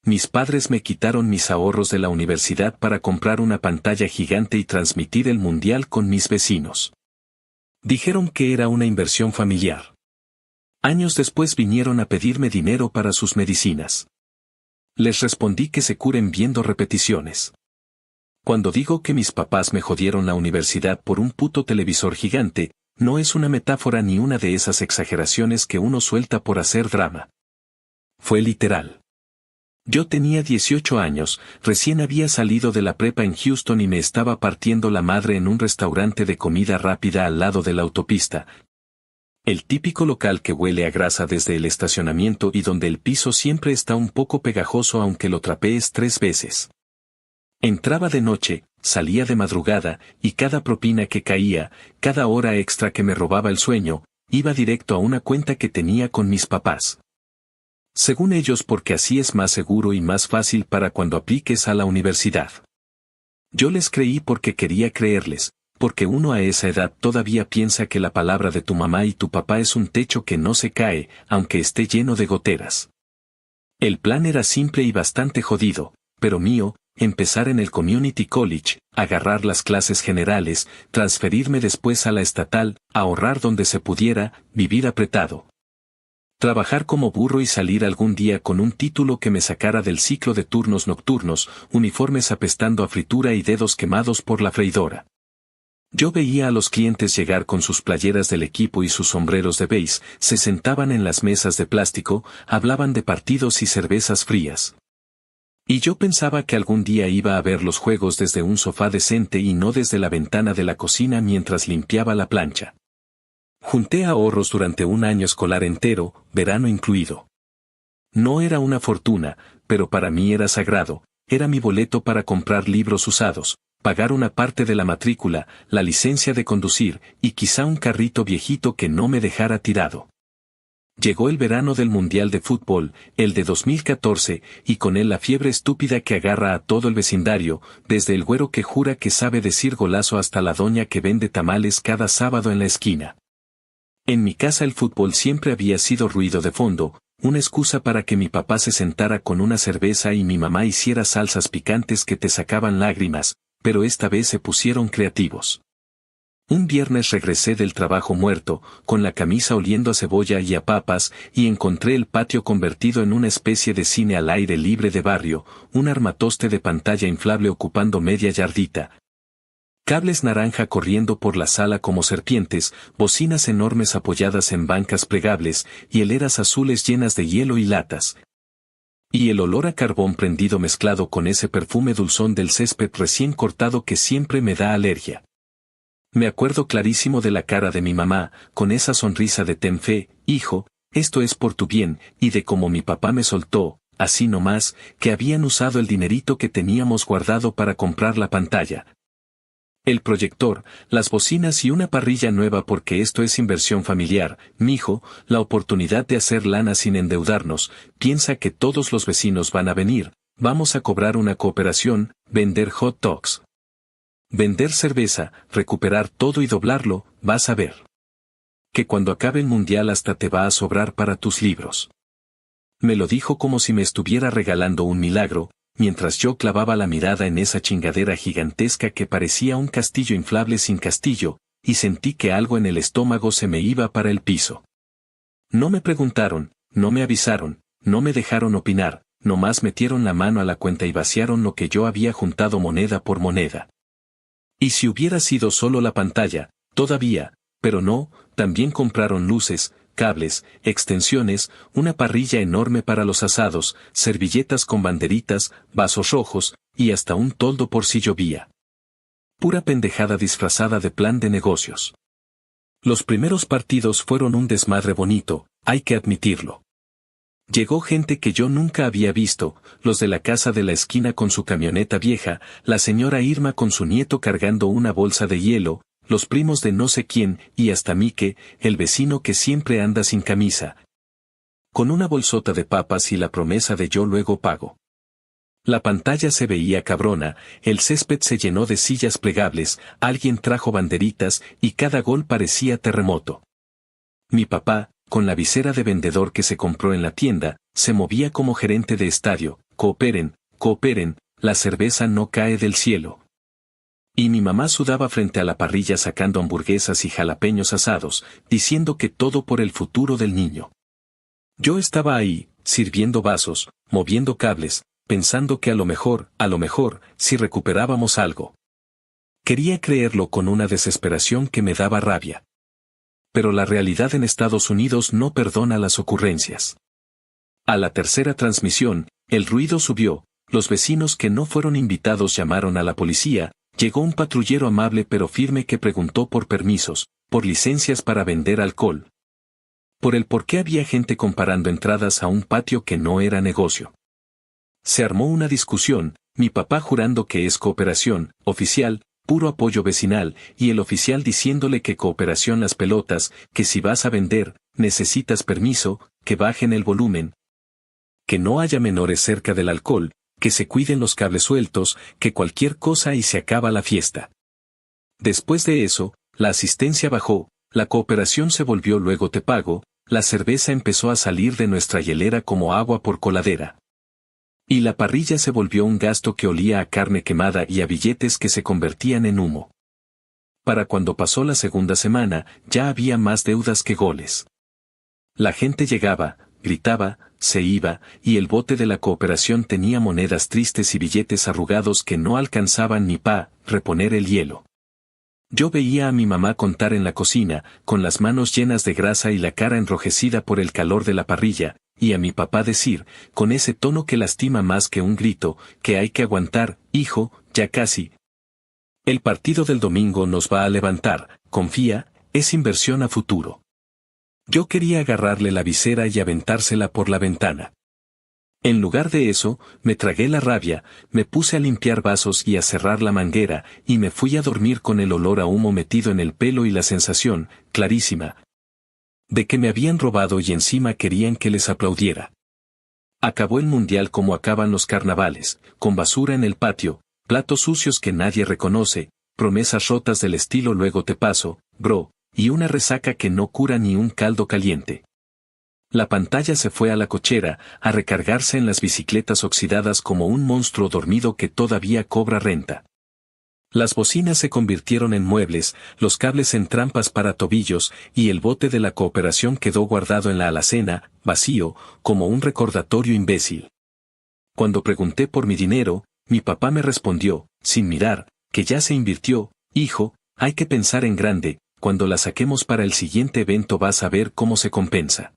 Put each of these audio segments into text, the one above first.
mis padres me quitaron mis ahorros de la universidad para comprar una pantalla gigante y transmitir el mundial con mis vecinos. Dijeron que era una inversión familiar. Años después vinieron a pedirme dinero para sus medicinas. Les respondí que se curen viendo repeticiones. Cuando digo que mis papás me jodieron la universidad por un puto televisor gigante, no es una metáfora ni una de esas exageraciones que uno suelta por hacer drama. Fue literal. Yo tenía 18 años, recién había salido de la prepa en Houston y me estaba partiendo la madre en un restaurante de comida rápida al lado de la autopista. El típico local que huele a grasa desde el estacionamiento y donde el piso siempre está un poco pegajoso aunque lo trapees 3 veces. Entraba de noche, salía de madrugada, y cada propina que caía, cada hora extra que me robaba el sueño, iba directo a una cuenta que tenía con mis papás. Según ellos, porque así es más seguro y más fácil para cuando apliques a la universidad. Yo les creí porque quería creerles, porque uno a esa edad todavía piensa que la palabra de tu mamá y tu papá es un techo que no se cae, aunque esté lleno de goteras. El plan era simple y bastante jodido, pero mío: empezar en el Community College, agarrar las clases generales, transferirme después a la estatal, ahorrar donde se pudiera, vivir apretado. Trabajar como burro y salir algún día con un título que me sacara del ciclo de turnos nocturnos, uniformes apestando a fritura y dedos quemados por la freidora. Yo veía a los clientes llegar con sus playeras del equipo y sus sombreros de beige, se sentaban en las mesas de plástico, hablaban de partidos y cervezas frías. Y yo pensaba que algún día iba a ver los juegos desde un sofá decente y no desde la ventana de la cocina mientras limpiaba la plancha. Junté ahorros durante un año escolar entero, verano incluido. No era una fortuna, pero para mí era sagrado, era mi boleto para comprar libros usados, pagar una parte de la matrícula, la licencia de conducir, y quizá un carrito viejito que no me dejara tirado. Llegó el verano del Mundial de Fútbol, el de 2014, y con él la fiebre estúpida que agarra a todo el vecindario, desde el güero que jura que sabe decir golazo hasta la doña que vende tamales cada sábado en la esquina. En mi casa el fútbol siempre había sido ruido de fondo, una excusa para que mi papá se sentara con una cerveza y mi mamá hiciera salsas picantes que te sacaban lágrimas, pero esta vez se pusieron creativos. Un viernes regresé del trabajo muerto, con la camisa oliendo a cebolla y a papas, y encontré el patio convertido en una especie de cine al aire libre de barrio, un armatoste de pantalla inflable ocupando media yardita. Cables naranja corriendo por la sala como serpientes, bocinas enormes apoyadas en bancas plegables, y hieleras azules llenas de hielo y latas. Y el olor a carbón prendido mezclado con ese perfume dulzón del césped recién cortado que siempre me da alergia. Me acuerdo clarísimo de la cara de mi mamá, con esa sonrisa de ten fe, hijo, esto es por tu bien, y de cómo mi papá me soltó, así nomás, que habían usado el dinerito que teníamos guardado para comprar la pantalla, el proyector, las bocinas y una parrilla nueva, porque esto es inversión familiar, mijo, la oportunidad de hacer lana sin endeudarnos. Piensa que todos los vecinos van a venir, vamos a cobrar una cooperación, vender hot dogs, vender cerveza, recuperar todo y doblarlo, vas a ver. Que cuando acabe el mundial hasta te va a sobrar para tus libros. Me lo dijo como si me estuviera regalando un milagro, mientras yo clavaba la mirada en esa chingadera gigantesca que parecía un castillo inflable sin castillo, y sentí que algo en el estómago se me iba para el piso. No me preguntaron, no me avisaron, no me dejaron opinar, nomás metieron la mano a la cuenta y vaciaron lo que yo había juntado moneda por moneda. Y si hubiera sido solo la pantalla, todavía, pero no, también compraron luces, cables, extensiones, una parrilla enorme para los asados, servilletas con banderitas, vasos rojos, y hasta un toldo por si llovía. Pura pendejada disfrazada de plan de negocios. Los primeros partidos fueron un desmadre bonito, hay que admitirlo. Llegó gente que yo nunca había visto, los de la casa de la esquina con su camioneta vieja, la señora Irma con su nieto cargando una bolsa de hielo, los primos de no sé quién, y hasta Mike, el vecino que siempre anda sin camisa, con una bolsota de papas y la promesa de yo luego pago. La pantalla se veía cabrona, el césped se llenó de sillas plegables, alguien trajo banderitas, y cada gol parecía terremoto. Mi papá, con la visera de vendedor que se compró en la tienda, se movía como gerente de estadio, cooperen, cooperen, la cerveza no cae del cielo. Y mi mamá sudaba frente a la parrilla sacando hamburguesas y jalapeños asados, diciendo que todo por el futuro del niño. Yo estaba ahí, sirviendo vasos, moviendo cables, pensando que a lo mejor, si recuperábamos algo. Quería creerlo con una desesperación que me daba rabia. Pero la realidad en Estados Unidos no perdona las ocurrencias. A la tercera transmisión, el ruido subió, los vecinos que no fueron invitados llamaron a la policía, llegó un patrullero amable pero firme que preguntó por permisos, por licencias para vender alcohol. Por el por qué había gente comparando entradas a un patio que no era negocio. Se armó una discusión, mi papá jurando que es cooperación, oficial, puro apoyo vecinal, y el oficial diciéndole que cooperación las pelotas, que si vas a vender, necesitas permiso, que bajen el volumen, que no haya menores cerca del alcohol, que se cuiden los cables sueltos, que cualquier cosa y se acaba la fiesta. Después de eso, la asistencia bajó, la cooperación se volvió luego te pago, la cerveza empezó a salir de nuestra hielera como agua por coladera. Y la parrilla se volvió un gasto que olía a carne quemada y a billetes que se convertían en humo. Para cuando pasó la segunda semana, ya había más deudas que goles. La gente llegaba, gritaba, se iba, y el bote de la cooperación tenía monedas tristes y billetes arrugados que no alcanzaban ni para reponer el hielo. Yo veía a mi mamá contar en la cocina, con las manos llenas de grasa y la cara enrojecida por el calor de la parrilla, y a mi papá decir, con ese tono que lastima más que un grito, que hay que aguantar, hijo, ya casi. El partido del domingo nos va a levantar, confía, es inversión a futuro. Yo quería agarrarle la visera y aventársela por la ventana. En lugar de eso, me tragué la rabia, me puse a limpiar vasos y a cerrar la manguera, y me fui a dormir con el olor a humo metido en el pelo y la sensación, clarísima, de que me habían robado y encima querían que les aplaudiera. Acabó el mundial como acaban los carnavales, con basura en el patio, platos sucios que nadie reconoce, promesas rotas del estilo luego te paso, bro, y una resaca que no cura ni un caldo caliente. La pantalla se fue a la cochera, a recargarse en las bicicletas oxidadas como un monstruo dormido que todavía cobra renta. Las bocinas se convirtieron en muebles, los cables en trampas para tobillos, y el bote de la cooperación quedó guardado en la alacena, vacío, como un recordatorio imbécil. Cuando pregunté por mi dinero, mi papá me respondió, sin mirar, que ya se invirtió, hijo, hay que pensar en grande, cuando la saquemos para el siguiente evento vas a ver cómo se compensa.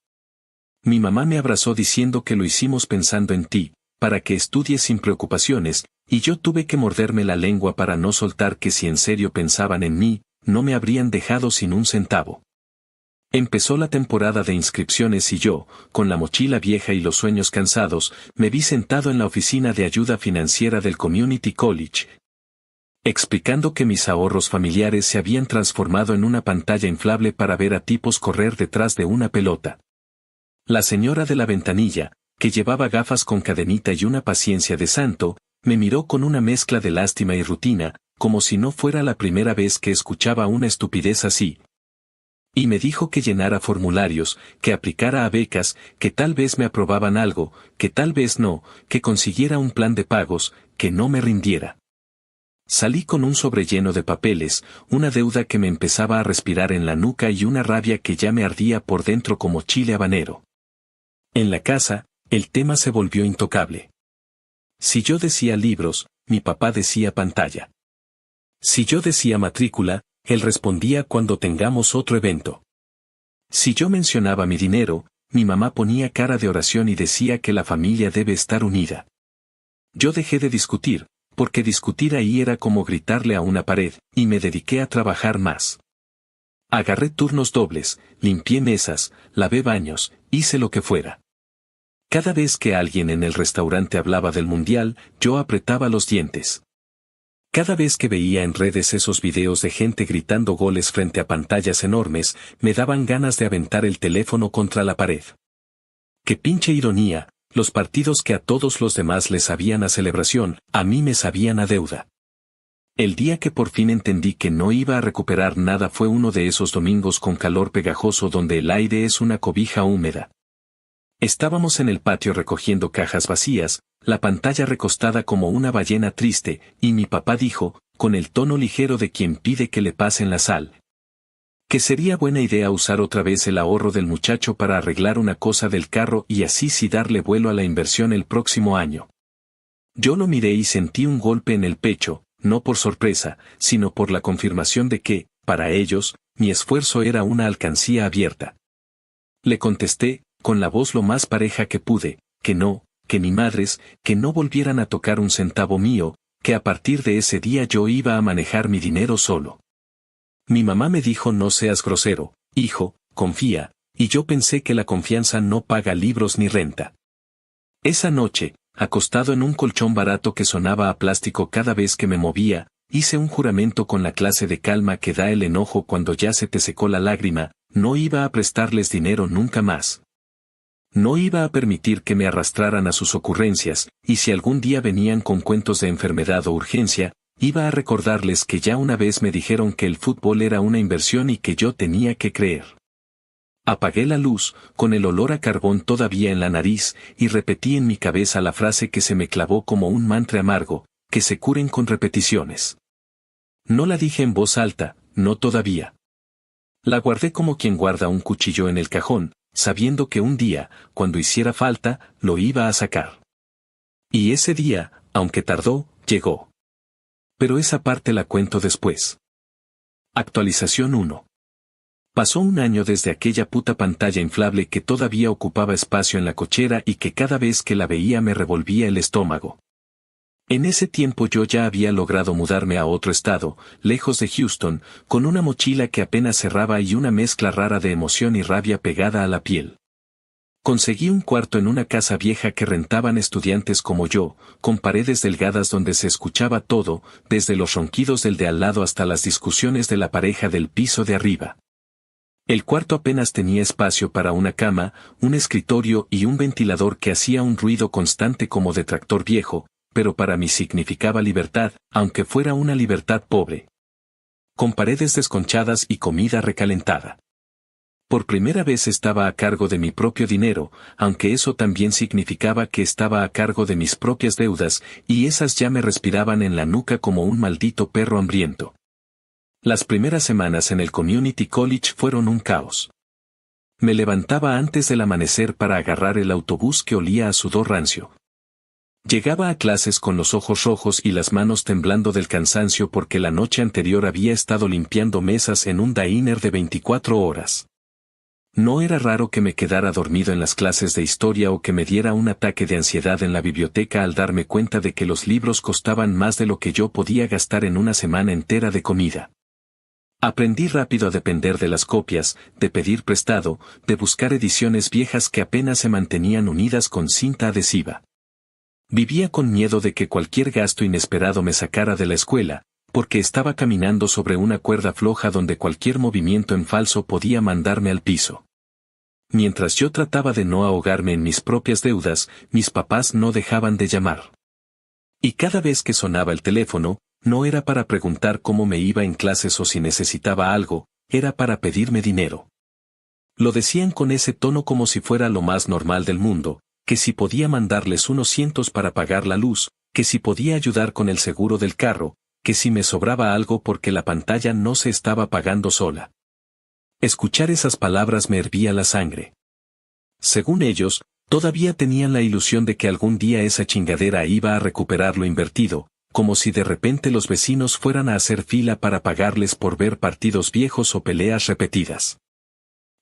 Mi mamá me abrazó diciendo que lo hicimos pensando en ti, para que estudies sin preocupaciones, y yo tuve que morderme la lengua para no soltar que si en serio pensaban en mí, no me habrían dejado sin un centavo. Empezó la temporada de inscripciones y yo, con la mochila vieja y los sueños cansados, me vi sentado en la oficina de ayuda financiera del Community College, explicando que mis ahorros familiares se habían transformado en una pantalla inflable para ver a tipos correr detrás de una pelota. La señora de la ventanilla, que llevaba gafas con cadenita y una paciencia de santo, me miró con una mezcla de lástima y rutina, como si no fuera la primera vez que escuchaba una estupidez así. Y me dijo que llenara formularios, que aplicara a becas, que tal vez me aprobaban algo, que tal vez no, que consiguiera un plan de pagos, que no me rindiera. Salí con un sobre lleno de papeles, una deuda que me empezaba a respirar en la nuca y una rabia que ya me ardía por dentro como chile habanero. En la casa, el tema se volvió intocable. Si yo decía libros, mi papá decía pantalla. Si yo decía matrícula, él respondía cuando tengamos otro evento. Si yo mencionaba mi dinero, mi mamá ponía cara de oración y decía que la familia debe estar unida. Yo dejé de discutir, porque discutir ahí era como gritarle a una pared, y me dediqué a trabajar más. Agarré turnos dobles, limpié mesas, lavé baños, hice lo que fuera. Cada vez que alguien en el restaurante hablaba del mundial, yo apretaba los dientes. Cada vez que veía en redes esos videos de gente gritando goles frente a pantallas enormes, me daban ganas de aventar el teléfono contra la pared. ¡Qué pinche ironía! Los partidos que a todos los demás les sabían a celebración, a mí me sabían a deuda. El día que por fin entendí que no iba a recuperar nada fue uno de esos domingos con calor pegajoso donde el aire es una cobija húmeda. Estábamos en el patio recogiendo cajas vacías, la pantalla recostada como una ballena triste, y mi papá dijo, con el tono ligero de quien pide que le pasen la sal, que sería buena idea usar otra vez el ahorro del muchacho para arreglar una cosa del carro y así sí darle vuelo a la inversión el próximo año. Yo lo miré y sentí un golpe en el pecho, no por sorpresa, sino por la confirmación de que, para ellos, mi esfuerzo era una alcancía abierta. Le contesté, con la voz lo más pareja que pude, que no, que ni madres, que no volvieran a tocar un centavo mío, que a partir de ese día yo iba a manejar mi dinero solo. Mi mamá me dijo no seas grosero, hijo, confía, y yo pensé que la confianza no paga libros ni renta. Esa noche, acostado en un colchón barato que sonaba a plástico cada vez que me movía, hice un juramento con la clase de calma que da el enojo cuando ya se te secó la lágrima, no iba a prestarles dinero nunca más. No iba a permitir que me arrastraran a sus ocurrencias, y si algún día venían con cuentos de enfermedad o urgencia, iba a recordarles que ya una vez me dijeron que el fútbol era una inversión y que yo tenía que creer. Apagué la luz, con el olor a carbón todavía en la nariz, y repetí en mi cabeza la frase que se me clavó como un mantra amargo, que se curen con repeticiones. No la dije en voz alta, no todavía. La guardé como quien guarda un cuchillo en el cajón, sabiendo que un día, cuando hiciera falta, lo iba a sacar. Y ese día, aunque tardó, llegó. Pero esa parte la cuento después. Actualización 1. Pasó un año desde aquella puta pantalla inflable que todavía ocupaba espacio en la cochera y que cada vez que la veía me revolvía el estómago. En ese tiempo yo ya había logrado mudarme a otro estado, lejos de Houston, con una mochila que apenas cerraba y una mezcla rara de emoción y rabia pegada a la piel. Conseguí un cuarto en una casa vieja que rentaban estudiantes como yo, con paredes delgadas donde se escuchaba todo, desde los ronquidos del de al lado hasta las discusiones de la pareja del piso de arriba. El cuarto apenas tenía espacio para una cama, un escritorio y un ventilador que hacía un ruido constante como de tractor viejo, pero para mí significaba libertad, aunque fuera una libertad pobre. Con paredes desconchadas y comida recalentada. Por primera vez estaba a cargo de mi propio dinero, aunque eso también significaba que estaba a cargo de mis propias deudas, y esas ya me respiraban en la nuca como un maldito perro hambriento. Las primeras semanas en el Community College fueron un caos. Me levantaba antes del amanecer para agarrar el autobús que olía a sudor rancio. Llegaba a clases con los ojos rojos y las manos temblando del cansancio porque la noche anterior había estado limpiando mesas en un diner de 24 horas. No era raro que me quedara dormido en las clases de historia o que me diera un ataque de ansiedad en la biblioteca al darme cuenta de que los libros costaban más de lo que yo podía gastar en una semana entera de comida. Aprendí rápido a depender de las copias, de pedir prestado, de buscar ediciones viejas que apenas se mantenían unidas con cinta adhesiva. Vivía con miedo de que cualquier gasto inesperado me sacara de la escuela, porque estaba caminando sobre una cuerda floja donde cualquier movimiento en falso podía mandarme al piso. Mientras yo trataba de no ahogarme en mis propias deudas, mis papás no dejaban de llamar. Y cada vez que sonaba el teléfono, no era para preguntar cómo me iba en clases o si necesitaba algo, era para pedirme dinero. Lo decían con ese tono como si fuera lo más normal del mundo, que si podía mandarles unos cientos para pagar la luz, que si podía ayudar con el seguro del carro, que si me sobraba algo porque la pantalla no se estaba pagando sola. Escuchar esas palabras me hervía la sangre. Según ellos, todavía tenían la ilusión de que algún día esa chingadera iba a recuperar lo invertido, como si de repente los vecinos fueran a hacer fila para pagarles por ver partidos viejos o peleas repetidas.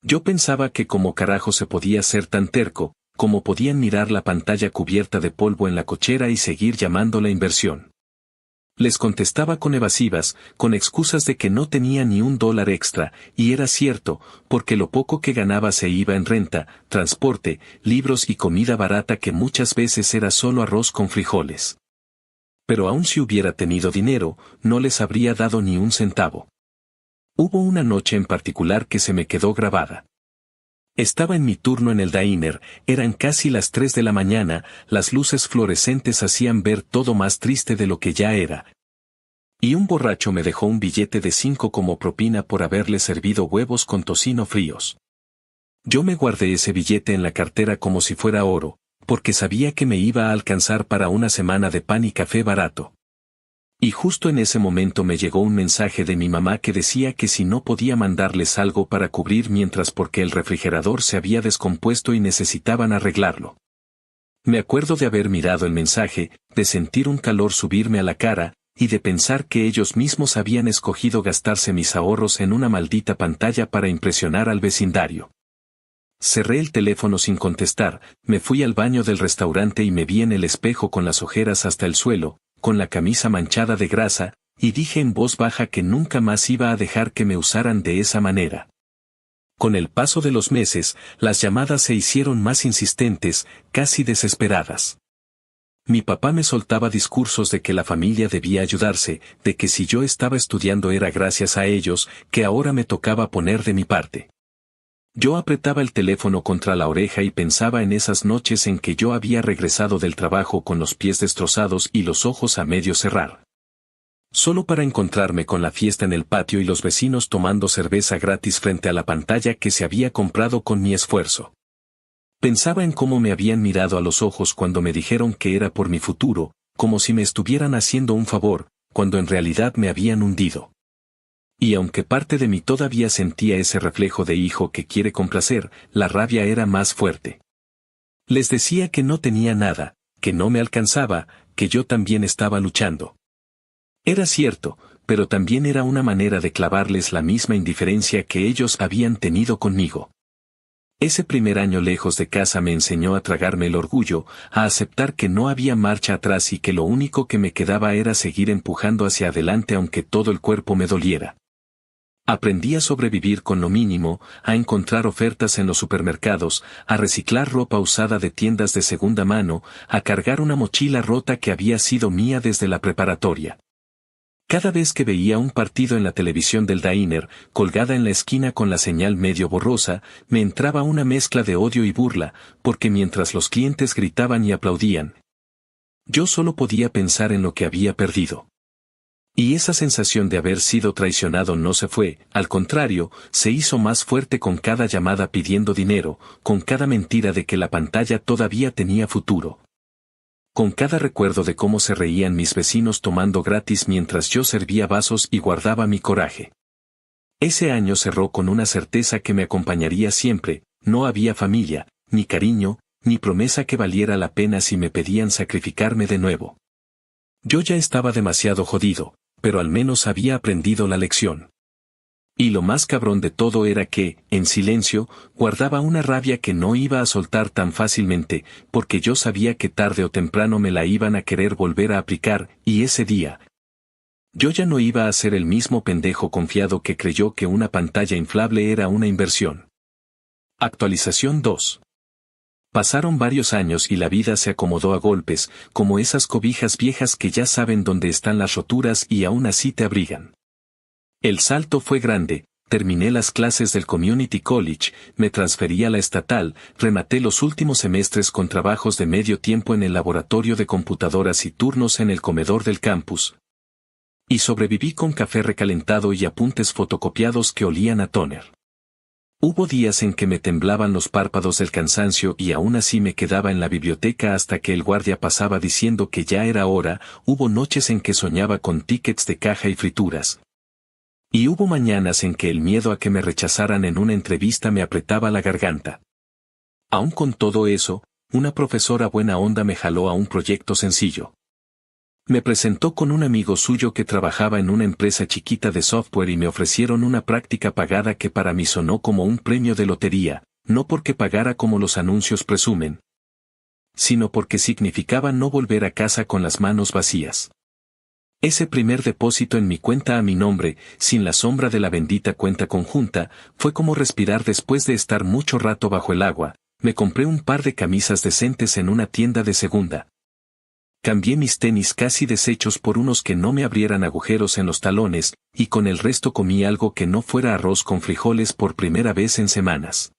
Yo pensaba que como carajo se podía ser tan terco, como podían mirar la pantalla cubierta de polvo en la cochera y seguir llamando la inversión. Les contestaba con evasivas, con excusas de que no tenía ni $1 extra, y era cierto, porque lo poco que ganaba se iba en renta, transporte, libros y comida barata que muchas veces era solo arroz con frijoles. Pero aun si hubiera tenido dinero, no les habría dado ni un centavo. Hubo una noche en particular que se me quedó grabada. Estaba en mi turno en el diner, eran casi las 3 de la mañana, las luces fluorescentes hacían ver todo más triste de lo que ya era. Y un borracho me dejó un billete de 5 como propina por haberle servido huevos con tocino fríos. Yo me guardé ese billete en la cartera como si fuera oro, porque sabía que me iba a alcanzar para una semana de pan y café barato. Y justo en ese momento me llegó un mensaje de mi mamá que decía que si no podía mandarles algo para cubrir mientras porque el refrigerador se había descompuesto y necesitaban arreglarlo. Me acuerdo de haber mirado el mensaje, de sentir un calor subirme a la cara, y de pensar que ellos mismos habían escogido gastarse mis ahorros en una maldita pantalla para impresionar al vecindario. Cerré el teléfono sin contestar, me fui al baño del restaurante y me vi en el espejo con las ojeras hasta el suelo, con la camisa manchada de grasa, y dije en voz baja que nunca más iba a dejar que me usaran de esa manera. Con el paso de los meses, las llamadas se hicieron más insistentes, casi desesperadas. Mi papá me soltaba discursos de que la familia debía ayudarse, de que si yo estaba estudiando era gracias a ellos, que ahora me tocaba poner de mi parte. Yo apretaba el teléfono contra la oreja y pensaba en esas noches en que yo había regresado del trabajo con los pies destrozados y los ojos a medio cerrar. Solo para encontrarme con la fiesta en el patio y los vecinos tomando cerveza gratis frente a la pantalla que se había comprado con mi esfuerzo. Pensaba en cómo me habían mirado a los ojos cuando me dijeron que era por mi futuro, como si me estuvieran haciendo un favor, cuando en realidad me habían hundido. Y aunque parte de mí todavía sentía ese reflejo de hijo que quiere complacer, la rabia era más fuerte. Les decía que no tenía nada, que no me alcanzaba, que yo también estaba luchando. Era cierto, pero también era una manera de clavarles la misma indiferencia que ellos habían tenido conmigo. Ese primer año lejos de casa me enseñó a tragarme el orgullo, a aceptar que no había marcha atrás y que lo único que me quedaba era seguir empujando hacia adelante aunque todo el cuerpo me doliera. Aprendí a sobrevivir con lo mínimo, a encontrar ofertas en los supermercados, a reciclar ropa usada de tiendas de segunda mano, a cargar una mochila rota que había sido mía desde la preparatoria. Cada vez que veía un partido en la televisión del diner, colgada en la esquina con la señal medio borrosa, me entraba una mezcla de odio y burla, porque mientras los clientes gritaban y aplaudían, yo solo podía pensar en lo que había perdido. Y esa sensación de haber sido traicionado no se fue, al contrario, se hizo más fuerte con cada llamada pidiendo dinero, con cada mentira de que la pantalla todavía tenía futuro. Con cada recuerdo de cómo se reían mis vecinos tomando gratis mientras yo servía vasos y guardaba mi coraje. Ese año cerró con una certeza que me acompañaría siempre, no había familia, ni cariño, ni promesa que valiera la pena si me pedían sacrificarme de nuevo. Yo ya estaba demasiado jodido, pero al menos había aprendido la lección. Y lo más cabrón de todo era que, en silencio, guardaba una rabia que no iba a soltar tan fácilmente, porque yo sabía que tarde o temprano me la iban a querer volver a aplicar, y ese día, yo ya no iba a ser el mismo pendejo confiado que creyó que una pantalla inflable era una inversión. Actualización 2. Pasaron varios años y la vida se acomodó a golpes, como esas cobijas viejas que ya saben dónde están las roturas y aún así te abrigan. El salto fue grande, terminé las clases del Community College, me transferí a la estatal, rematé los últimos semestres con trabajos de medio tiempo en el laboratorio de computadoras y turnos en el comedor del campus. Y sobreviví con café recalentado y apuntes fotocopiados que olían a tóner. Hubo días en que me temblaban los párpados del cansancio y aún así me quedaba en la biblioteca hasta que el guardia pasaba diciendo que ya era hora, hubo noches en que soñaba con tickets de caja y frituras. Y hubo mañanas en que el miedo a que me rechazaran en una entrevista me apretaba la garganta. Aún con todo eso, una profesora buena onda me jaló a un proyecto sencillo. Me presentó con un amigo suyo que trabajaba en una empresa chiquita de software y me ofrecieron una práctica pagada que para mí sonó como un premio de lotería, no porque pagara como los anuncios presumen, sino porque significaba no volver a casa con las manos vacías. Ese primer depósito en mi cuenta a mi nombre, sin la sombra de la bendita cuenta conjunta, fue como respirar después de estar mucho rato bajo el agua. Me compré un par de camisas decentes en una tienda de segunda. Cambié mis tenis casi deshechos por unos que no me abrieran agujeros en los talones, y con el resto comí algo que no fuera arroz con frijoles por primera vez en semanas.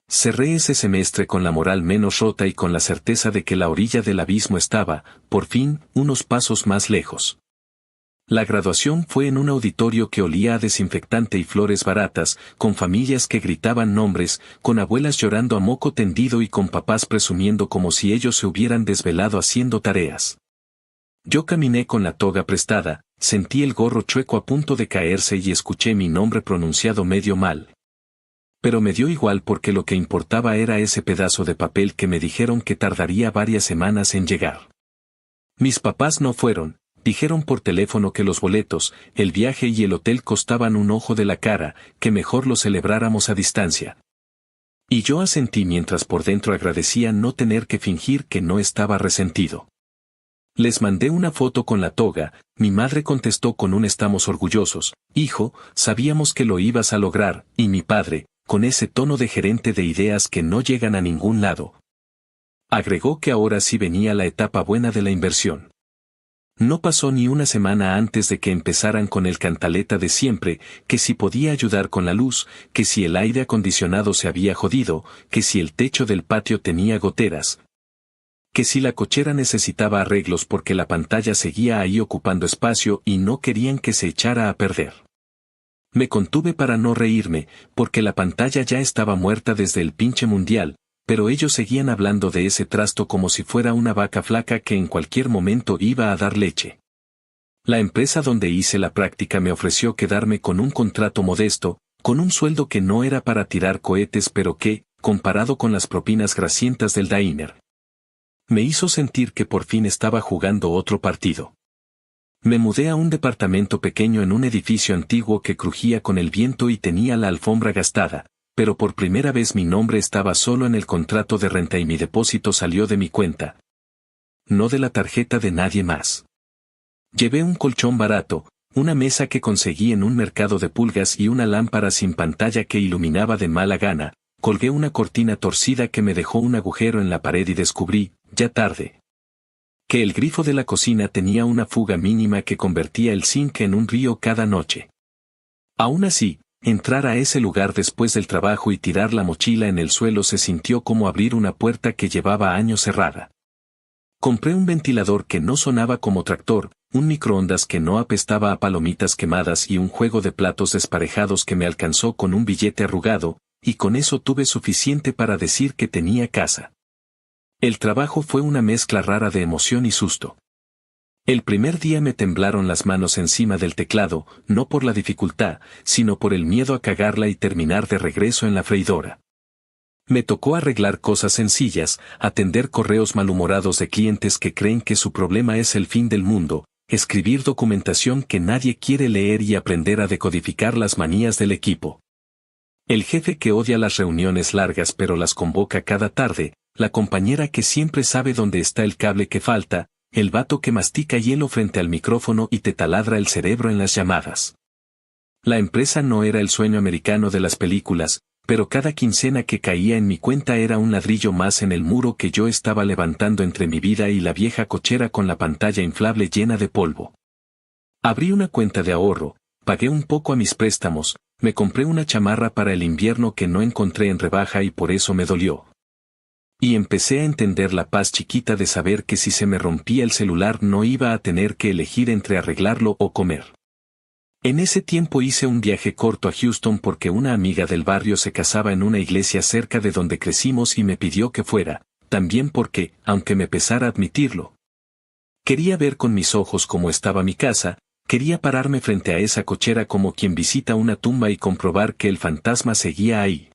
Cerré ese semestre con la moral menos rota y con la certeza de que la orilla del abismo estaba, por fin, unos pasos más lejos. La graduación fue en un auditorio que olía a desinfectante y flores baratas, con familias que gritaban nombres, con abuelas llorando a moco tendido y con papás presumiendo como si ellos se hubieran desvelado haciendo tareas. Yo caminé con la toga prestada, sentí el gorro chueco a punto de caerse y escuché mi nombre pronunciado medio mal. Pero me dio igual porque lo que importaba era ese pedazo de papel que me dijeron que tardaría varias semanas en llegar. Mis papás no fueron. Dijeron por teléfono que los boletos, el viaje y el hotel costaban un ojo de la cara, que mejor lo celebráramos a distancia. Y yo asentí mientras por dentro agradecía no tener que fingir que no estaba resentido. Les mandé una foto con la toga, mi madre contestó con un estamos orgullosos, hijo, sabíamos que lo ibas a lograr, y mi padre, con ese tono de gerente de ideas que no llegan a ningún lado. Agregó que ahora sí venía la etapa buena de la inversión. No pasó ni una semana antes de que empezaran con el cantaleta de siempre, que si podía ayudar con la luz, que si el aire acondicionado se había jodido, que si el techo del patio tenía goteras, que si la cochera necesitaba arreglos porque la pantalla seguía ahí ocupando espacio y no querían que se echara a perder. Me contuve para no reírme, porque la pantalla ya estaba muerta desde el pinche mundial, pero ellos seguían hablando de ese trasto como si fuera una vaca flaca que en cualquier momento iba a dar leche. La empresa donde hice la práctica me ofreció quedarme con un contrato modesto, con un sueldo que no era para tirar cohetes pero que, comparado con las propinas grasientas del diner, me hizo sentir que por fin estaba jugando otro partido. Me mudé a un departamento pequeño en un edificio antiguo que crujía con el viento y tenía la alfombra gastada, pero por primera vez mi nombre estaba solo en el contrato de renta y mi depósito salió de mi cuenta. No de la tarjeta de nadie más. Llevé un colchón barato, una mesa que conseguí en un mercado de pulgas y una lámpara sin pantalla que iluminaba de mala gana, colgué una cortina torcida que me dejó un agujero en la pared y descubrí, ya tarde, que el grifo de la cocina tenía una fuga mínima que convertía el zinc en un río cada noche. Aún así, entrar a ese lugar después del trabajo y tirar la mochila en el suelo se sintió como abrir una puerta que llevaba años cerrada. Compré un ventilador que no sonaba como tractor, un microondas que no apestaba a palomitas quemadas y un juego de platos desparejados que me alcanzó con un billete arrugado, y con eso tuve suficiente para decir que tenía casa. El trabajo fue una mezcla rara de emoción y susto. El primer día me temblaron las manos encima del teclado, no por la dificultad, sino por el miedo a cagarla y terminar de regreso en la freidora. Me tocó arreglar cosas sencillas, atender correos malhumorados de clientes que creen que su problema es el fin del mundo, escribir documentación que nadie quiere leer y aprender a decodificar las manías del equipo. El jefe que odia las reuniones largas pero las convoca cada tarde, la compañera que siempre sabe dónde está el cable que falta, el vato que mastica hielo frente al micrófono y te taladra el cerebro en las llamadas. La empresa no era el sueño americano de las películas, pero cada quincena que caía en mi cuenta era un ladrillo más en el muro que yo estaba levantando entre mi vida y la vieja cochera con la pantalla inflable llena de polvo. Abrí una cuenta de ahorro, pagué un poco a mis préstamos, me compré una chamarra para el invierno que no encontré en rebaja y por eso me dolió. Y empecé a entender la paz chiquita de saber que si se me rompía el celular no iba a tener que elegir entre arreglarlo o comer. En ese tiempo hice un viaje corto a Houston porque una amiga del barrio se casaba en una iglesia cerca de donde crecimos y me pidió que fuera, también porque, aunque me pesara admitirlo, quería ver con mis ojos cómo estaba mi casa, quería pararme frente a esa cochera como quien visita una tumba y comprobar que el fantasma seguía ahí.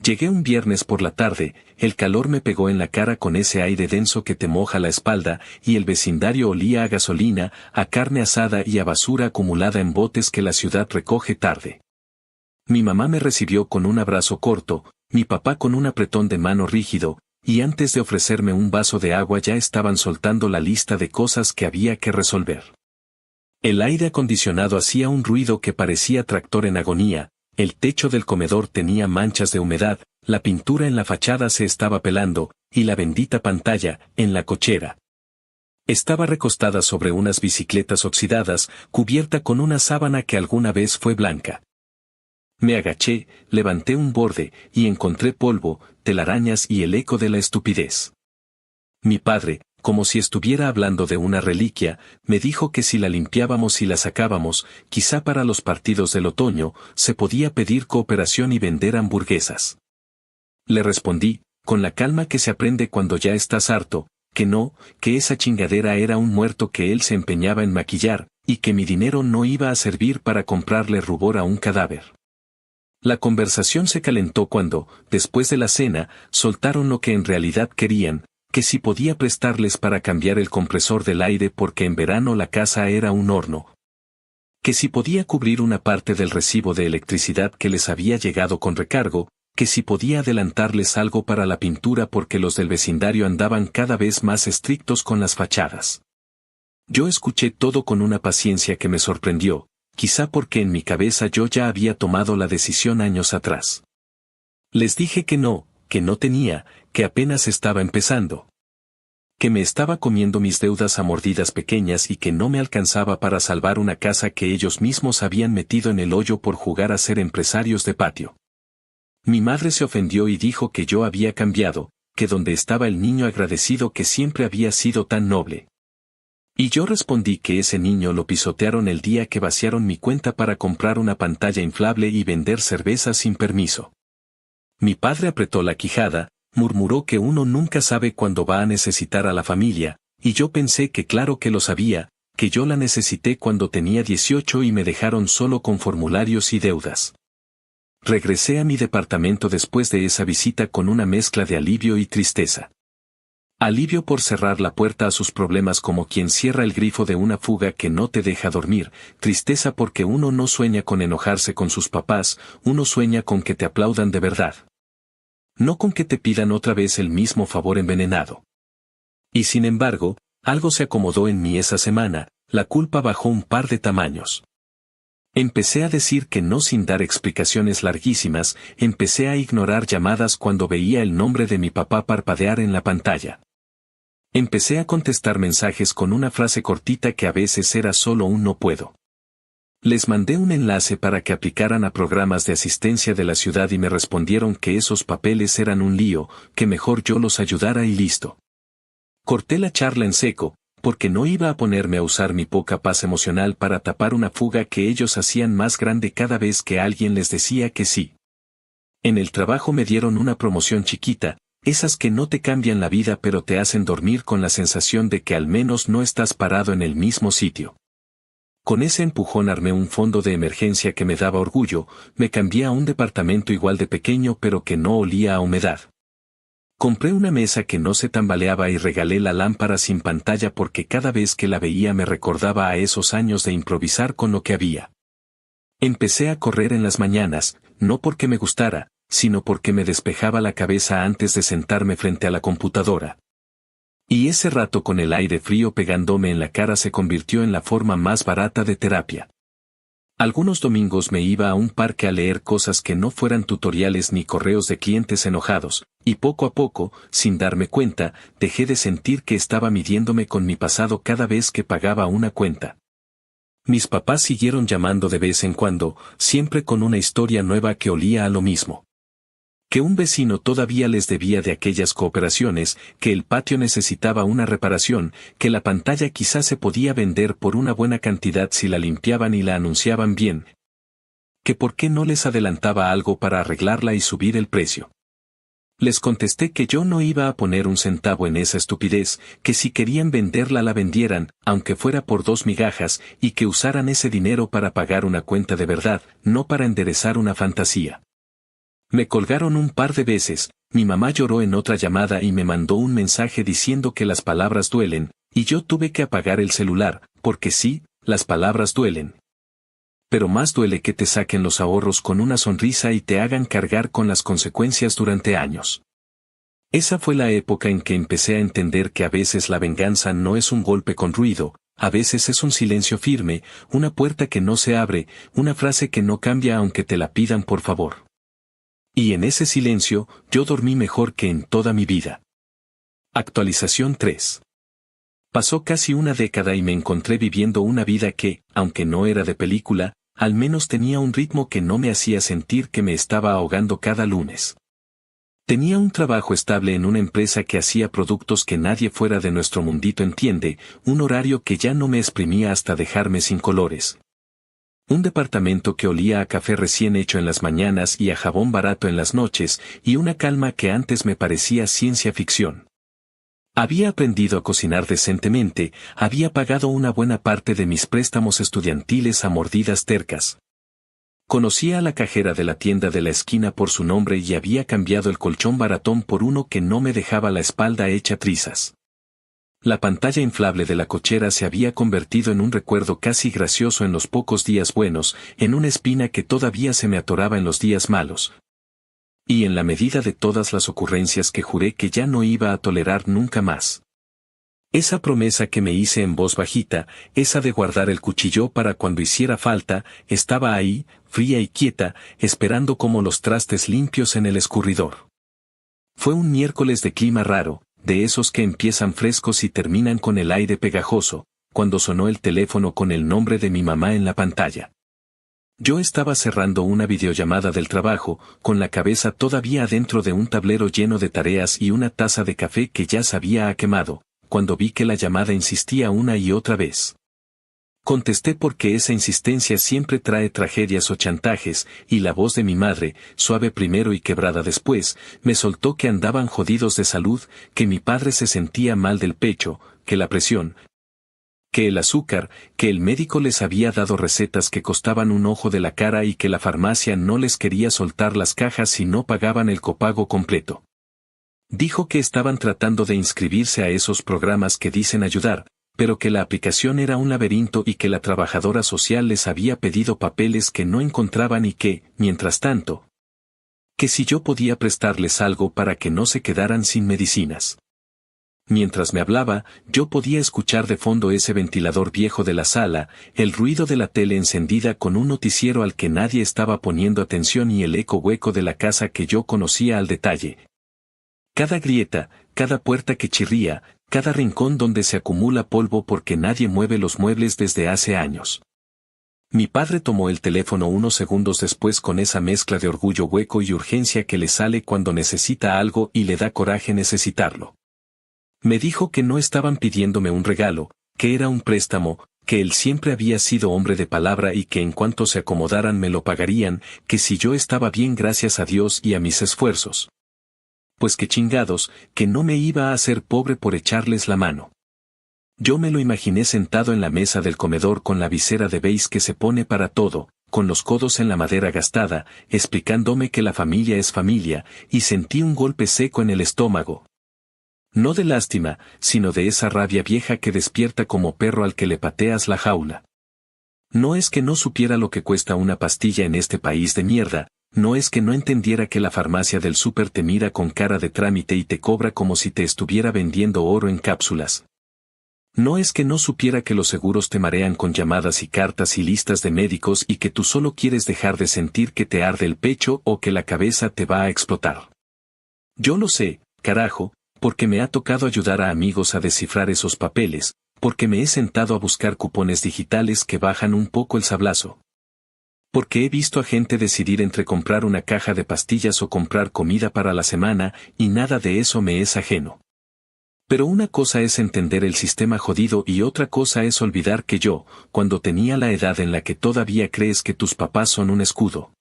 Llegué un viernes por la tarde, el calor me pegó en la cara con ese aire denso que te moja la espalda, y el vecindario olía a gasolina, a carne asada y a basura acumulada en botes que la ciudad recoge tarde. Mi mamá me recibió con un abrazo corto, mi papá con un apretón de mano rígido, y antes de ofrecerme un vaso de agua ya estaban soltando la lista de cosas que había que resolver. El aire acondicionado hacía un ruido que parecía tractor en agonía. El techo del comedor tenía manchas de humedad, la pintura en la fachada se estaba pelando, y la bendita pantalla, en la cochera, estaba recostada sobre unas bicicletas oxidadas, cubierta con una sábana que alguna vez fue blanca. Me agaché, levanté un borde, y encontré polvo, telarañas y el eco de la estupidez. Mi padre, como si estuviera hablando de una reliquia, me dijo que si la limpiábamos y la sacábamos, quizá para los partidos del otoño, se podía pedir cooperación y vender hamburguesas. Le respondí, con la calma que se aprende cuando ya estás harto, que no, que esa chingadera era un muerto que él se empeñaba en maquillar, y que mi dinero no iba a servir para comprarle rubor a un cadáver. La conversación se calentó cuando, después de la cena, soltaron lo que en realidad querían, que si podía prestarles para cambiar el compresor del aire porque en verano la casa era un horno. Que si podía cubrir una parte del recibo de electricidad que les había llegado con recargo, que si podía adelantarles algo para la pintura porque los del vecindario andaban cada vez más estrictos con las fachadas. Yo escuché todo con una paciencia que me sorprendió, quizá porque en mi cabeza yo ya había tomado la decisión años atrás. Les dije que no tenía, que apenas estaba empezando. Que me estaba comiendo mis deudas a mordidas pequeñas y que no me alcanzaba para salvar una casa que ellos mismos habían metido en el hoyo por jugar a ser empresarios de patio. Mi madre se ofendió y dijo que yo había cambiado, que donde estaba el niño agradecido que siempre había sido tan noble. Y yo respondí que ese niño lo pisotearon el día que vaciaron mi cuenta para comprar una pantalla inflable y vender cerveza sin permiso. Mi padre apretó la quijada, murmuró que uno nunca sabe cuándo va a necesitar a la familia, y yo pensé que claro que lo sabía, que yo la necesité cuando tenía 18 y me dejaron solo con formularios y deudas. Regresé a mi departamento después de esa visita con una mezcla de alivio y tristeza. Alivio por cerrar la puerta a sus problemas como quien cierra el grifo de una fuga que no te deja dormir, tristeza porque uno no sueña con enojarse con sus papás, uno sueña con que te aplaudan de verdad. No con que te pidan otra vez el mismo favor envenenado. Y sin embargo, algo se acomodó en mí esa semana, la culpa bajó un par de tamaños. Empecé a decir que no sin dar explicaciones larguísimas, empecé a ignorar llamadas cuando veía el nombre de mi papá parpadear en la pantalla. Empecé a contestar mensajes con una frase cortita que a veces era solo un no puedo. Les mandé un enlace para que aplicaran a programas de asistencia de la ciudad y me respondieron que esos papeles eran un lío, que mejor yo los ayudara y listo. Corté la charla en seco, porque no iba a ponerme a usar mi poca paz emocional para tapar una fuga que ellos hacían más grande cada vez que alguien les decía que sí. En el trabajo me dieron una promoción chiquita, esas que no te cambian la vida pero te hacen dormir con la sensación de que al menos no estás parado en el mismo sitio. Con ese empujón armé un fondo de emergencia que me daba orgullo, me cambié a un departamento igual de pequeño pero que no olía a humedad. Compré una mesa que no se tambaleaba y regalé la lámpara sin pantalla porque cada vez que la veía me recordaba a esos años de improvisar con lo que había. Empecé a correr en las mañanas, no porque me gustara, sino porque me despejaba la cabeza antes de sentarme frente a la computadora. Y ese rato con el aire frío pegándome en la cara se convirtió en la forma más barata de terapia. Algunos domingos me iba a un parque a leer cosas que no fueran tutoriales ni correos de clientes enojados, y poco a poco, sin darme cuenta, dejé de sentir que estaba midiéndome con mi pasado cada vez que pagaba una cuenta. Mis papás siguieron llamando de vez en cuando, siempre con una historia nueva que olía a lo mismo. Que un vecino todavía les debía de aquellas cooperaciones, que el patio necesitaba una reparación, que la pantalla quizás se podía vender por una buena cantidad si la limpiaban y la anunciaban bien. Que por qué no les adelantaba algo para arreglarla y subir el precio. Les contesté que yo no iba a poner un centavo en esa estupidez, que si querían venderla la vendieran, aunque fuera por 2 migajas, y que usaran ese dinero para pagar una cuenta de verdad, no para enderezar una fantasía. Me colgaron un par de veces, mi mamá lloró en otra llamada y me mandó un mensaje diciendo que las palabras duelen, y yo tuve que apagar el celular, porque sí, las palabras duelen. Pero más duele que te saquen los ahorros con una sonrisa y te hagan cargar con las consecuencias durante años. Esa fue la época en que empecé a entender que a veces la venganza no es un golpe con ruido, a veces es un silencio firme, una puerta que no se abre, una frase que no cambia aunque te la pidan por favor. Y en ese silencio, yo dormí mejor que en toda mi vida. Actualización 3. Pasó casi una década y me encontré viviendo una vida que, aunque no era de película, al menos tenía un ritmo que no me hacía sentir que me estaba ahogando cada lunes. Tenía un trabajo estable en una empresa que hacía productos que nadie fuera de nuestro mundito entiende, un horario que ya no me exprimía hasta dejarme sin colores. Un departamento que olía a café recién hecho en las mañanas y a jabón barato en las noches, y una calma que antes me parecía ciencia ficción. Había aprendido a cocinar decentemente, había pagado una buena parte de mis préstamos estudiantiles a mordidas tercas. Conocía a la cajera de la tienda de la esquina por su nombre y había cambiado el colchón baratón por uno que no me dejaba la espalda hecha trizas. La pantalla inflable de la cochera se había convertido en un recuerdo casi gracioso en los pocos días buenos, en una espina que todavía se me atoraba en los días malos. Y en la medida de todas las ocurrencias que juré que ya no iba a tolerar nunca más. Esa promesa que me hice en voz bajita, esa de guardar el cuchillo para cuando hiciera falta, estaba ahí, fría y quieta, esperando como los trastes limpios en el escurridor. Fue un miércoles de clima raro, de esos que empiezan frescos y terminan con el aire pegajoso, cuando sonó el teléfono con el nombre de mi mamá en la pantalla. Yo estaba cerrando una videollamada del trabajo, con la cabeza todavía adentro de un tablero lleno de tareas y una taza de café que ya sabía a quemado, cuando vi que la llamada insistía una y otra vez. Contesté porque esa insistencia siempre trae tragedias o chantajes, y la voz de mi madre, suave primero y quebrada después, me soltó que andaban jodidos de salud, que mi padre se sentía mal del pecho, que la presión, que el azúcar, que el médico les había dado recetas que costaban un ojo de la cara y que la farmacia no les quería soltar las cajas si no pagaban el copago completo. Dijo que estaban tratando de inscribirse a esos programas que dicen ayudar, pero que la aplicación era un laberinto y que la trabajadora social les había pedido papeles que no encontraban y que, mientras tanto, que si yo podía prestarles algo para que no se quedaran sin medicinas. Mientras me hablaba, yo podía escuchar de fondo ese ventilador viejo de la sala, el ruido de la tele encendida con un noticiero al que nadie estaba poniendo atención y el eco hueco de la casa que yo conocía al detalle. Cada grieta, cada puerta que chirría, cada rincón donde se acumula polvo porque nadie mueve los muebles desde hace años. Mi padre tomó el teléfono unos segundos después con esa mezcla de orgullo hueco y urgencia que le sale cuando necesita algo y le da coraje necesitarlo. Me dijo que no estaban pidiéndome un regalo, que era un préstamo, que él siempre había sido hombre de palabra y que en cuanto se acomodaran me lo pagarían, que si yo estaba bien gracias a Dios y a mis esfuerzos. Pues que chingados, que no me iba a hacer pobre por echarles la mano. Yo me lo imaginé sentado en la mesa del comedor con la visera de beige que se pone para todo, con los codos en la madera gastada, explicándome que la familia es familia, y sentí un golpe seco en el estómago. No de lástima, sino de esa rabia vieja que despierta como perro al que le pateas la jaula. No es que no supiera lo que cuesta una pastilla en este país de mierda, no es que no entendiera que la farmacia del súper te mira con cara de trámite y te cobra como si te estuviera vendiendo oro en cápsulas. No es que no supiera que los seguros te marean con llamadas y cartas y listas de médicos y que tú solo quieres dejar de sentir que te arde el pecho o que la cabeza te va a explotar. Yo lo sé, carajo, porque me ha tocado ayudar a amigos a descifrar esos papeles, porque me he sentado a buscar cupones digitales que bajan un poco el sablazo. Porque he visto a gente decidir entre comprar una caja de pastillas o comprar comida para la semana, y nada de eso me es ajeno. Pero una cosa es entender el sistema jodido y otra cosa es olvidar que yo, cuando tenía la edad en la que todavía crees que tus papás son un escudo,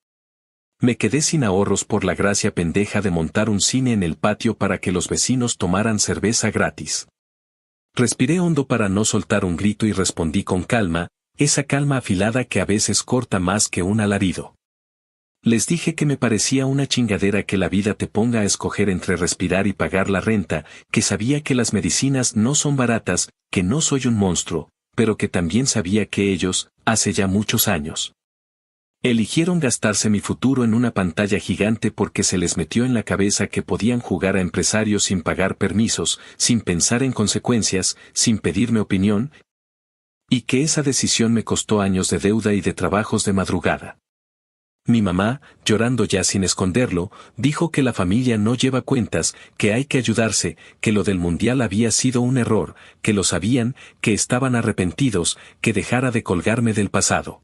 me quedé sin ahorros por la gracia pendeja de montar un cine en el patio para que los vecinos tomaran cerveza gratis. Respiré hondo para no soltar un grito y respondí con calma, esa calma afilada que a veces corta más que un alarido. Les dije que me parecía una chingadera que la vida te ponga a escoger entre respirar y pagar la renta, que sabía que las medicinas no son baratas, que no soy un monstruo, pero que también sabía que ellos, hace ya muchos años, eligieron gastarse mi futuro en una pantalla gigante porque se les metió en la cabeza que podían jugar a empresarios sin pagar permisos, sin pensar en consecuencias, sin pedirme opinión, y que esa decisión me costó años de deuda y de trabajos de madrugada. Mi mamá, llorando ya sin esconderlo, dijo que la familia no lleva cuentas, que hay que ayudarse, que lo del mundial había sido un error, que lo sabían, que estaban arrepentidos, que dejara de colgarme del pasado.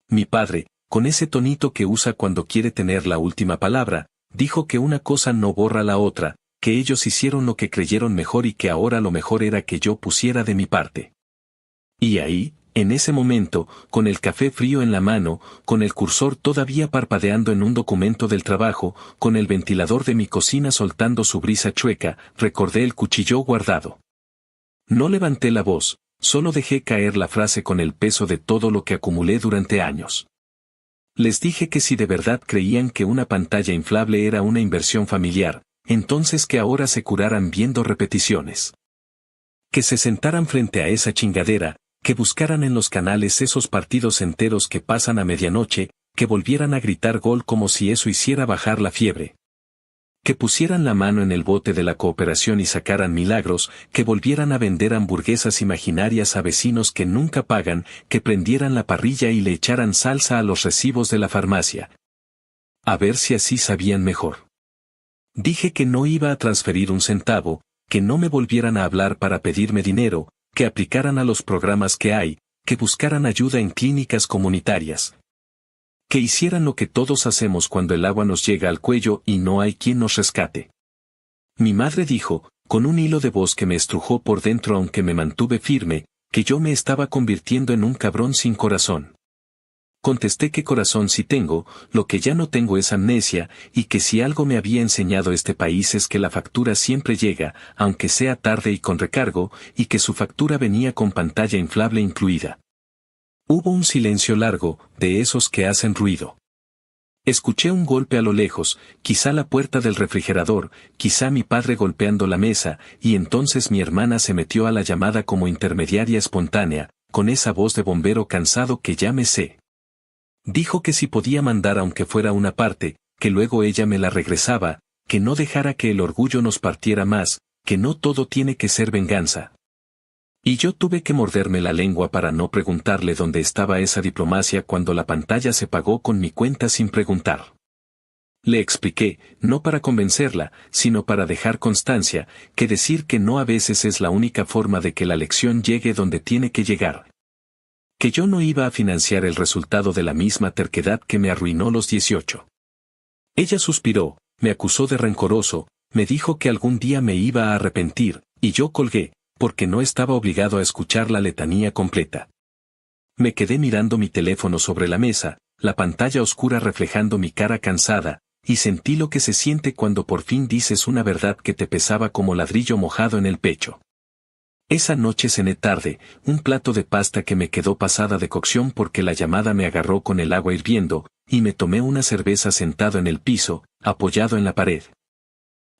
Mi padre, con ese tonito que usa cuando quiere tener la última palabra, Dijo que una cosa no borra la otra, que ellos hicieron lo que creyeron mejor y que ahora lo mejor era que yo pusiera de mi parte. Y ahí, en ese momento, con el café frío en la mano, con el cursor todavía parpadeando en un documento del trabajo, con el ventilador de mi cocina soltando su brisa chueca, recordé el cuchillo guardado. No levanté la voz, solo dejé caer la frase con el peso de todo lo que acumulé durante años. Les dije que si de verdad creían que una pantalla inflable era una inversión familiar, entonces que ahora se curaran viendo repeticiones. Que se sentaran frente a esa chingadera, que buscaran en los canales esos partidos enteros que pasan a medianoche, que volvieran a gritar gol como si eso hiciera bajar la fiebre. Que pusieran la mano en el bote de la cooperación y sacaran milagros, que volvieran a vender hamburguesas imaginarias a vecinos que nunca pagan, que prendieran la parrilla y le echaran salsa a los recibos de la farmacia. A ver si así sabían mejor. Dije que no iba a transferir un centavo, que no me volvieran a hablar para pedirme dinero, que aplicaran a los programas que hay, que buscaran ayuda en clínicas comunitarias. Que hicieran lo que todos hacemos cuando el agua nos llega al cuello y no hay quien nos rescate. Mi madre dijo, con un hilo de voz que me estrujó por dentro aunque me mantuve firme, que yo me estaba convirtiendo en un cabrón sin corazón. Contesté que corazón sí tengo, lo que ya no tengo es amnesia, y que si algo me había enseñado este país es que la factura siempre llega, aunque sea tarde y con recargo, y que su factura venía con pantalla inflable incluida. Hubo un silencio largo, de esos que hacen ruido. Escuché un golpe a lo lejos, quizá la puerta del refrigerador, quizá mi padre golpeando la mesa, y entonces mi hermana se metió a la llamada como intermediaria espontánea, con esa voz de bombero cansado que ya me sé. Dijo que si podía mandar aunque fuera una parte, que luego ella me la regresaba, que no dejara que el orgullo nos partiera más, que no todo tiene que ser venganza. Y yo tuve que morderme la lengua para no preguntarle dónde estaba esa diplomacia cuando la pantalla se pagó con mi cuenta sin preguntar. Le expliqué, no para convencerla, sino para dejar constancia, que decir que no a veces es la única forma de que la lección llegue donde tiene que llegar. Que yo no iba a financiar el resultado de la misma terquedad que me arruinó los 18. Ella suspiró, me acusó de rencoroso, me dijo que algún día me iba a arrepentir, y yo colgué, porque no estaba obligado a escuchar la letanía completa. Me quedé mirando mi teléfono sobre la mesa, la pantalla oscura reflejando mi cara cansada, y sentí lo que se siente cuando por fin dices una verdad que te pesaba como ladrillo mojado en el pecho. Esa noche cené tarde, un plato de pasta que me quedó pasada de cocción porque la llamada me agarró con el agua hirviendo, y me tomé una cerveza sentado en el piso, apoyado en la pared.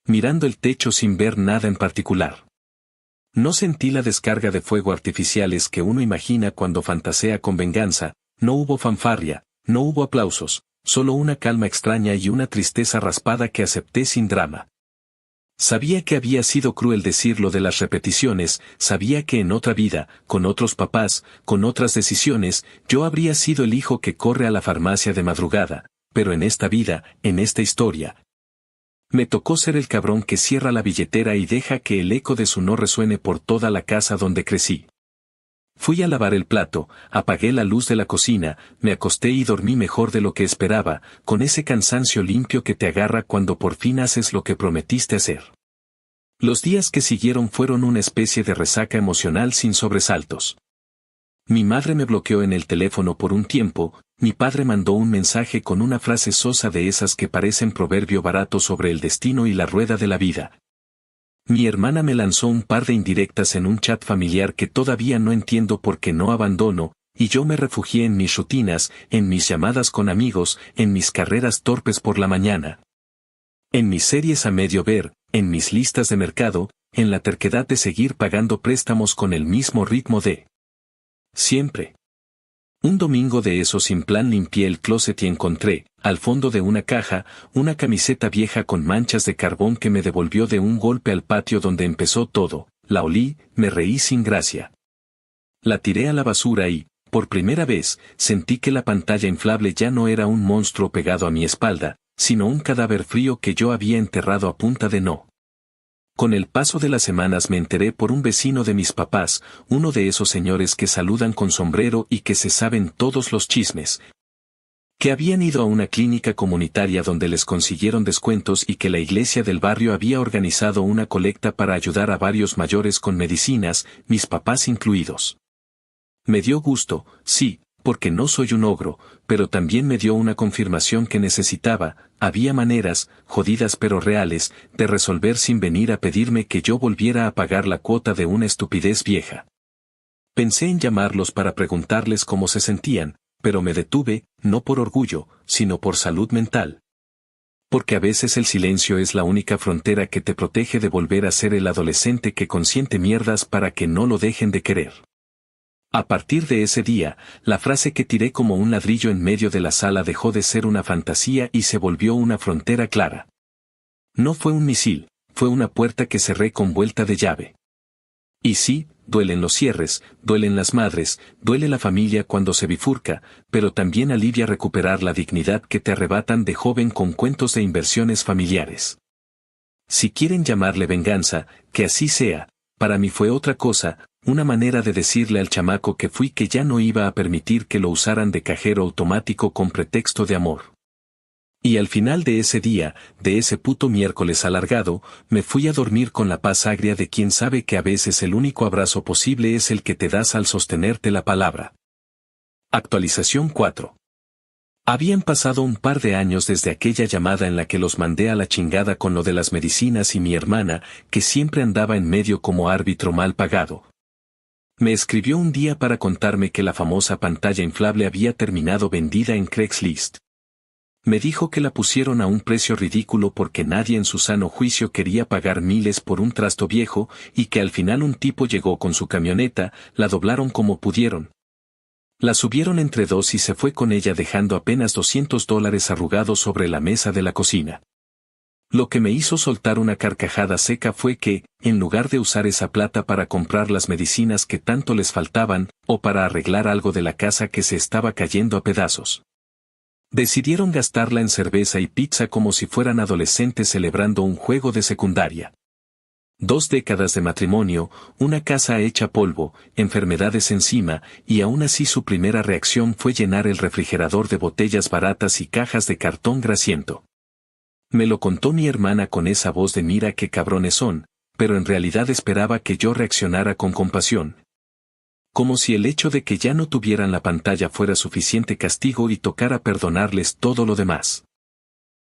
Mirando el techo sin ver nada en particular. No sentí la descarga de fuego artificiales que uno imagina cuando fantasea con venganza, no hubo fanfarria, no hubo aplausos, solo una calma extraña y una tristeza raspada que acepté sin drama. Sabía que había sido cruel decir lo de las repeticiones, sabía que en otra vida, con otros papás, con otras decisiones, yo habría sido el hijo que corre a la farmacia de madrugada, pero en esta vida, en esta historia, me tocó ser el cabrón que cierra la billetera y deja que el eco de su no resuene por toda la casa donde crecí. Fui a lavar el plato, apagué la luz de la cocina, me acosté y dormí mejor de lo que esperaba, con ese cansancio limpio que te agarra cuando por fin haces lo que prometiste hacer. Los días que siguieron fueron una especie de resaca emocional sin sobresaltos. Mi madre me bloqueó en el teléfono por un tiempo, mi padre mandó un mensaje con una frase sosa de esas que parecen proverbio barato sobre el destino y la rueda de la vida. Mi hermana me lanzó un par de indirectas en un chat familiar que todavía no entiendo por qué no abandono, y yo me refugié en mis rutinas, en mis llamadas con amigos, en mis carreras torpes por la mañana. En mis series a medio ver, en mis listas de mercado, en la terquedad de seguir pagando préstamos con el mismo ritmo de siempre. Un domingo de esos sin plan limpié el closet y encontré, al fondo de una caja, una camiseta vieja con manchas de carbón que me devolvió de un golpe al patio donde empezó todo, la olí, me reí sin gracia. La tiré a la basura y, por primera vez, sentí que la pantalla inflable ya no era un monstruo pegado a mi espalda, sino un cadáver frío que yo había enterrado a punta de no. Con el paso de las semanas me enteré por un vecino de mis papás, uno de esos señores que saludan con sombrero y que se saben todos los chismes. Que habían ido a una clínica comunitaria donde les consiguieron descuentos y que la iglesia del barrio había organizado una colecta para ayudar a varios mayores con medicinas, mis papás incluidos. Me dio gusto, sí, porque no soy un ogro, pero también me dio una confirmación que necesitaba. Había maneras, jodidas pero reales, de resolver sin venir a pedirme que yo volviera a pagar la cuota de una estupidez vieja. Pensé en llamarlos para preguntarles cómo se sentían, pero me detuve, no por orgullo, sino por salud mental. Porque a veces el silencio es la única frontera que te protege de volver a ser el adolescente que consiente mierdas para que no lo dejen de querer. A partir de ese día, la frase que tiré como un ladrillo en medio de la sala dejó de ser una fantasía y se volvió una frontera clara. No fue un misil, fue una puerta que cerré con vuelta de llave. Y sí, duelen los cierres, duelen las madres, duele la familia cuando se bifurca, pero también alivia recuperar la dignidad que te arrebatan de joven con cuentos de inversiones familiares. Si quieren llamarle venganza, que así sea, para mí fue otra cosa, una manera de decirle al chamaco que fui que ya no iba a permitir que lo usaran de cajero automático con pretexto de amor. Y al final de ese día, de ese puto miércoles alargado, me fui a dormir con la paz agria de quien sabe que a veces el único abrazo posible es el que te das al sostenerte la palabra. Actualización 4. Habían pasado un par de años desde aquella llamada en la que los mandé a la chingada con lo de las medicinas y mi hermana, que siempre andaba en medio como árbitro mal pagado. Me escribió un día para contarme que la famosa pantalla inflable había terminado vendida en Craigslist. Me dijo que la pusieron a un precio ridículo porque nadie en su sano juicio quería pagar miles por un trasto viejo y que al final un tipo llegó con su camioneta, la doblaron como pudieron. La subieron entre dos y se fue con ella dejando apenas $200 arrugados sobre la mesa de la cocina. Lo que me hizo soltar una carcajada seca fue que, en lugar de usar esa plata para comprar las medicinas que tanto les faltaban, o para arreglar algo de la casa que se estaba cayendo a pedazos, decidieron gastarla en cerveza y pizza como si fueran adolescentes celebrando un juego de secundaria. 2 décadas de matrimonio, una casa hecha polvo, enfermedades encima, y aún así su primera reacción fue llenar el refrigerador de botellas baratas y cajas de cartón grasiento. Me lo contó mi hermana con esa voz de mira qué cabrones son, pero en realidad esperaba que yo reaccionara con compasión. Como si el hecho de que ya no tuvieran la pantalla fuera suficiente castigo y tocara perdonarles todo lo demás.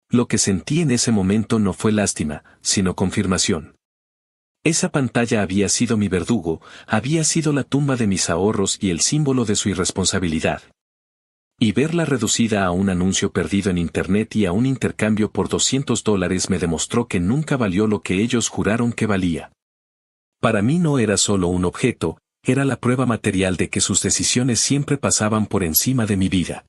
Lo que sentí en ese momento no fue lástima, sino confirmación. Esa pantalla había sido mi verdugo, había sido la tumba de mis ahorros y el símbolo de su irresponsabilidad. Y verla reducida a un anuncio perdido en internet y a un intercambio por $200 me demostró que nunca valió lo que ellos juraron que valía. Para mí no era solo un objeto, era la prueba material de que sus decisiones siempre pasaban por encima de mi vida.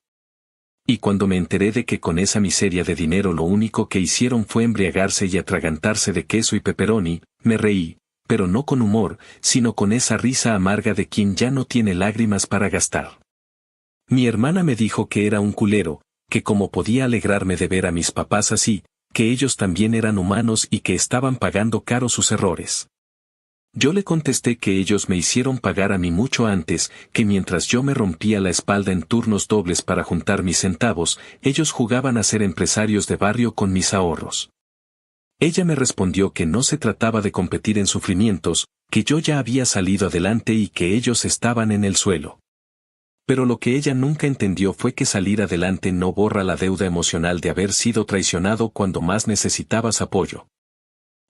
Y cuando me enteré de que con esa miseria de dinero lo único que hicieron fue embriagarse y atragantarse de queso y pepperoni, me reí, pero no con humor, sino con esa risa amarga de quien ya no tiene lágrimas para gastar. Mi hermana me dijo que era un culero, que como podía alegrarme de ver a mis papás así, que ellos también eran humanos y que estaban pagando caro sus errores. Yo le contesté que ellos me hicieron pagar a mí mucho antes, que mientras yo me rompía la espalda en turnos dobles para juntar mis centavos, ellos jugaban a ser empresarios de barrio con mis ahorros. Ella me respondió que no se trataba de competir en sufrimientos, que yo ya había salido adelante y que ellos estaban en el suelo. Pero lo que ella nunca entendió fue que salir adelante no borra la deuda emocional de haber sido traicionado cuando más necesitabas apoyo.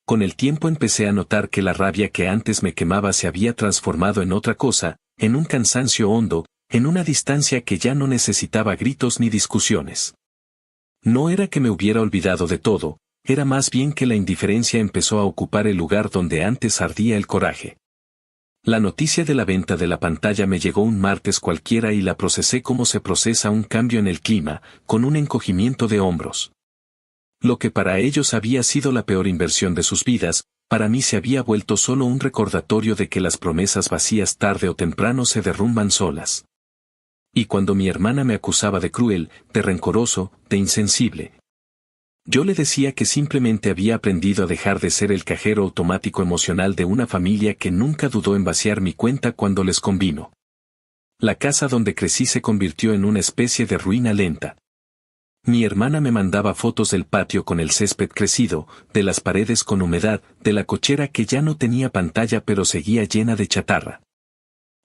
Con el tiempo empecé a notar que la rabia que antes me quemaba se había transformado en otra cosa, en un cansancio hondo, en una distancia que ya no necesitaba gritos ni discusiones. No era que me hubiera olvidado de todo, era más bien que la indiferencia empezó a ocupar el lugar donde antes ardía el coraje. La noticia de la venta de la pantalla me llegó un martes cualquiera y la procesé como se procesa un cambio en el clima, con un encogimiento de hombros. Lo que para ellos había sido la peor inversión de sus vidas, para mí se había vuelto solo un recordatorio de que las promesas vacías tarde o temprano se derrumban solas. Y cuando mi hermana me acusaba de cruel, de rencoroso, de insensible, yo le decía que simplemente había aprendido a dejar de ser el cajero automático emocional de una familia que nunca dudó en vaciar mi cuenta cuando les convino. La casa donde crecí se convirtió en una especie de ruina lenta. Mi hermana me mandaba fotos del patio con el césped crecido, de las paredes con humedad, de la cochera que ya no tenía pantalla pero seguía llena de chatarra.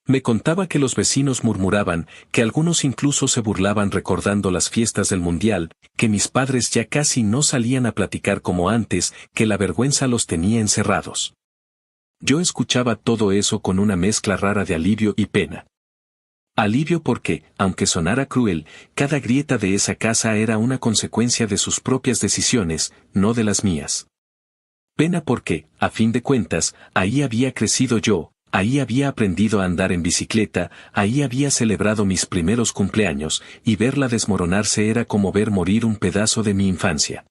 Me contaba que los vecinos murmuraban, que algunos incluso se burlaban recordando las fiestas del mundial, que mis padres ya casi no salían a platicar como antes, que la vergüenza los tenía encerrados. Yo escuchaba todo eso con una mezcla rara de alivio y pena. Alivio porque, aunque sonara cruel, cada grieta de esa casa era una consecuencia de sus propias decisiones, no de las mías. Pena porque, a fin de cuentas, ahí había crecido yo, ahí había aprendido a andar en bicicleta, ahí había celebrado mis primeros cumpleaños, y verla desmoronarse era como ver morir un pedazo de mi infancia.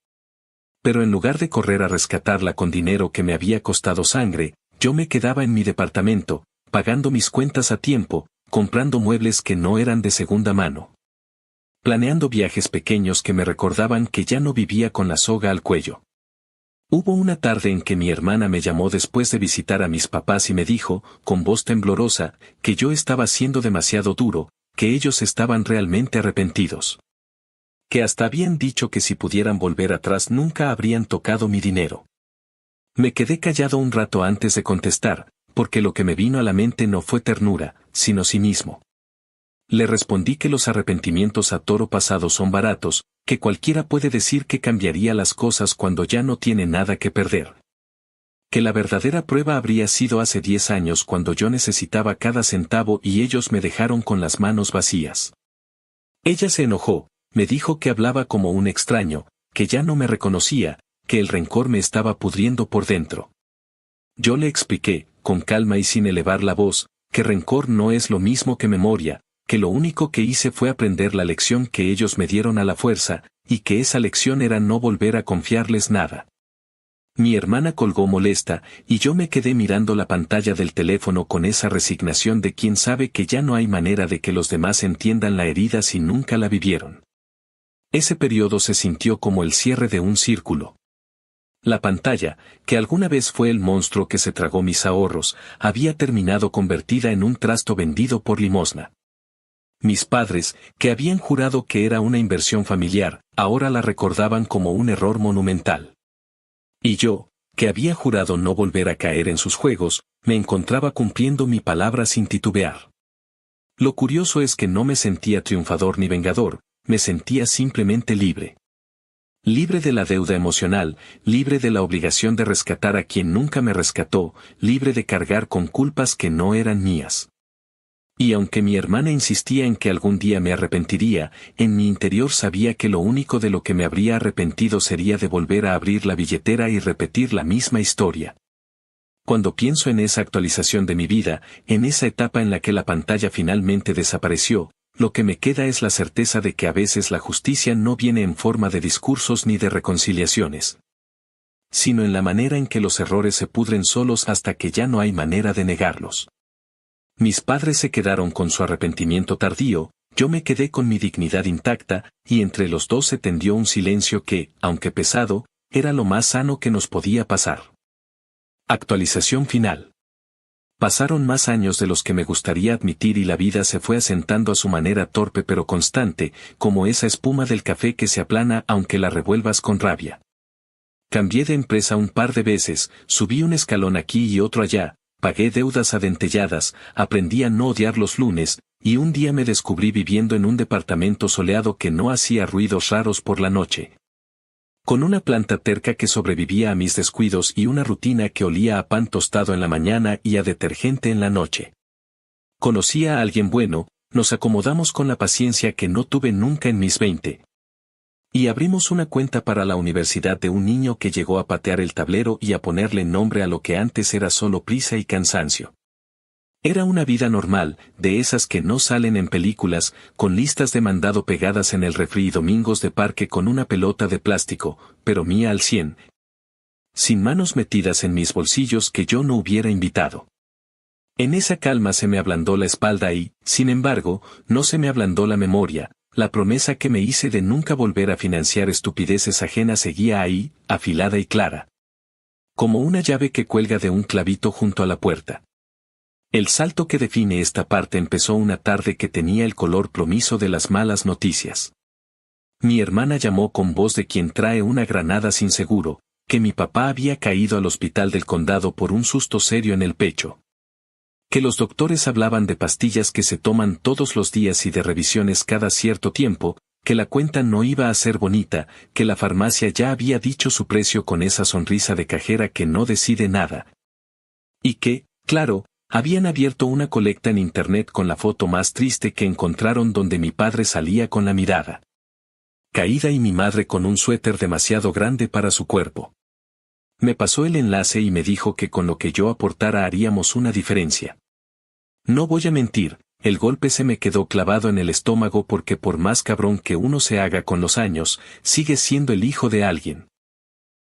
Pero en lugar de correr a rescatarla con dinero que me había costado sangre, yo me quedaba en mi departamento, pagando mis cuentas a tiempo, comprando muebles que no eran de segunda mano. Planeando viajes pequeños que me recordaban que ya no vivía con la soga al cuello. Hubo una tarde en que mi hermana me llamó después de visitar a mis papás y me dijo, con voz temblorosa, que yo estaba siendo demasiado duro, que ellos estaban realmente arrepentidos. Que hasta habían dicho que si pudieran volver atrás nunca habrían tocado mi dinero. Me quedé callado un rato antes de contestar, porque lo que me vino a la mente no fue ternura, sino cinismo. Le respondí que los arrepentimientos a toro pasado son baratos, que cualquiera puede decir que cambiaría las cosas cuando ya no tiene nada que perder. Que la verdadera prueba habría sido hace 10 años cuando yo necesitaba cada centavo y ellos me dejaron con las manos vacías. Ella se enojó, me dijo que hablaba como un extraño, que ya no me reconocía, que el rencor me estaba pudriendo por dentro. Yo le expliqué, con calma y sin elevar la voz, que rencor no es lo mismo que memoria, que lo único que hice fue aprender la lección que ellos me dieron a la fuerza, y que esa lección era no volver a confiarles nada. Mi hermana colgó molesta, y yo me quedé mirando la pantalla del teléfono con esa resignación de quien sabe que ya no hay manera de que los demás entiendan la herida si nunca la vivieron. Ese periodo se sintió como el cierre de un círculo. La pantalla, que alguna vez fue el monstruo que se tragó mis ahorros, había terminado convertida en un trasto vendido por limosna. Mis padres, que habían jurado que era una inversión familiar, ahora la recordaban como un error monumental. Y yo, que había jurado no volver a caer en sus juegos, me encontraba cumpliendo mi palabra sin titubear. Lo curioso es que no me sentía triunfador ni vengador, me sentía simplemente libre. Libre de la deuda emocional, libre de la obligación de rescatar a quien nunca me rescató, libre de cargar con culpas que no eran mías. Y aunque mi hermana insistía en que algún día me arrepentiría, en mi interior sabía que lo único de lo que me habría arrepentido sería de volver a abrir la billetera y repetir la misma historia. Cuando pienso en esa actualización de mi vida, en esa etapa en la que la pantalla finalmente desapareció, lo que me queda es la certeza de que a veces la justicia no viene en forma de discursos ni de reconciliaciones, sino en la manera en que los errores se pudren solos hasta que ya no hay manera de negarlos. Mis padres se quedaron con su arrepentimiento tardío, yo me quedé con mi dignidad intacta, y entre los dos se tendió un silencio que, aunque pesado, era lo más sano que nos podía pasar. Actualización final. Pasaron más años de los que me gustaría admitir y la vida se fue asentando a su manera torpe pero constante, como esa espuma del café que se aplana aunque la revuelvas con rabia. Cambié de empresa un par de veces, subí un escalón aquí y otro allá, pagué deudas adentelladas, aprendí a no odiar los lunes, y un día me descubrí viviendo en un departamento soleado que no hacía ruidos raros por la noche. Con una planta terca que sobrevivía a mis descuidos y una rutina que olía a pan tostado en la mañana y a detergente en la noche. Conocí a alguien bueno, nos acomodamos con la paciencia que no tuve nunca en mis 20. Y abrimos una cuenta para la universidad de un niño que llegó a patear el tablero y a ponerle nombre a lo que antes era solo prisa y cansancio. Era una vida normal, de esas que no salen en películas, con listas de mandado pegadas en el refri y domingos de parque con una pelota de plástico, pero mía al 100. Sin manos metidas en mis bolsillos que yo no hubiera invitado. En esa calma se me ablandó la espalda y, sin embargo, no se me ablandó la memoria, la promesa que me hice de nunca volver a financiar estupideces ajenas seguía ahí, afilada y clara. Como una llave que cuelga de un clavito junto a la puerta. El salto que define esta parte empezó una tarde que tenía el color plomizo de las malas noticias. Mi hermana llamó con voz de quien trae una granada sin seguro, que mi papá había caído al hospital del condado por un susto serio en el pecho. Que los doctores hablaban de pastillas que se toman todos los días y de revisiones cada cierto tiempo, que la cuenta no iba a ser bonita, que la farmacia ya había dicho su precio con esa sonrisa de cajera que no decide nada. Y que, claro, habían abierto una colecta en internet con la foto más triste que encontraron donde mi padre salía con la mirada caída y mi madre con un suéter demasiado grande para su cuerpo. Me pasó el enlace y me dijo que con lo que yo aportara haríamos una diferencia. No voy a mentir, el golpe se me quedó clavado en el estómago porque por más cabrón que uno se haga con los años, sigue siendo el hijo de alguien.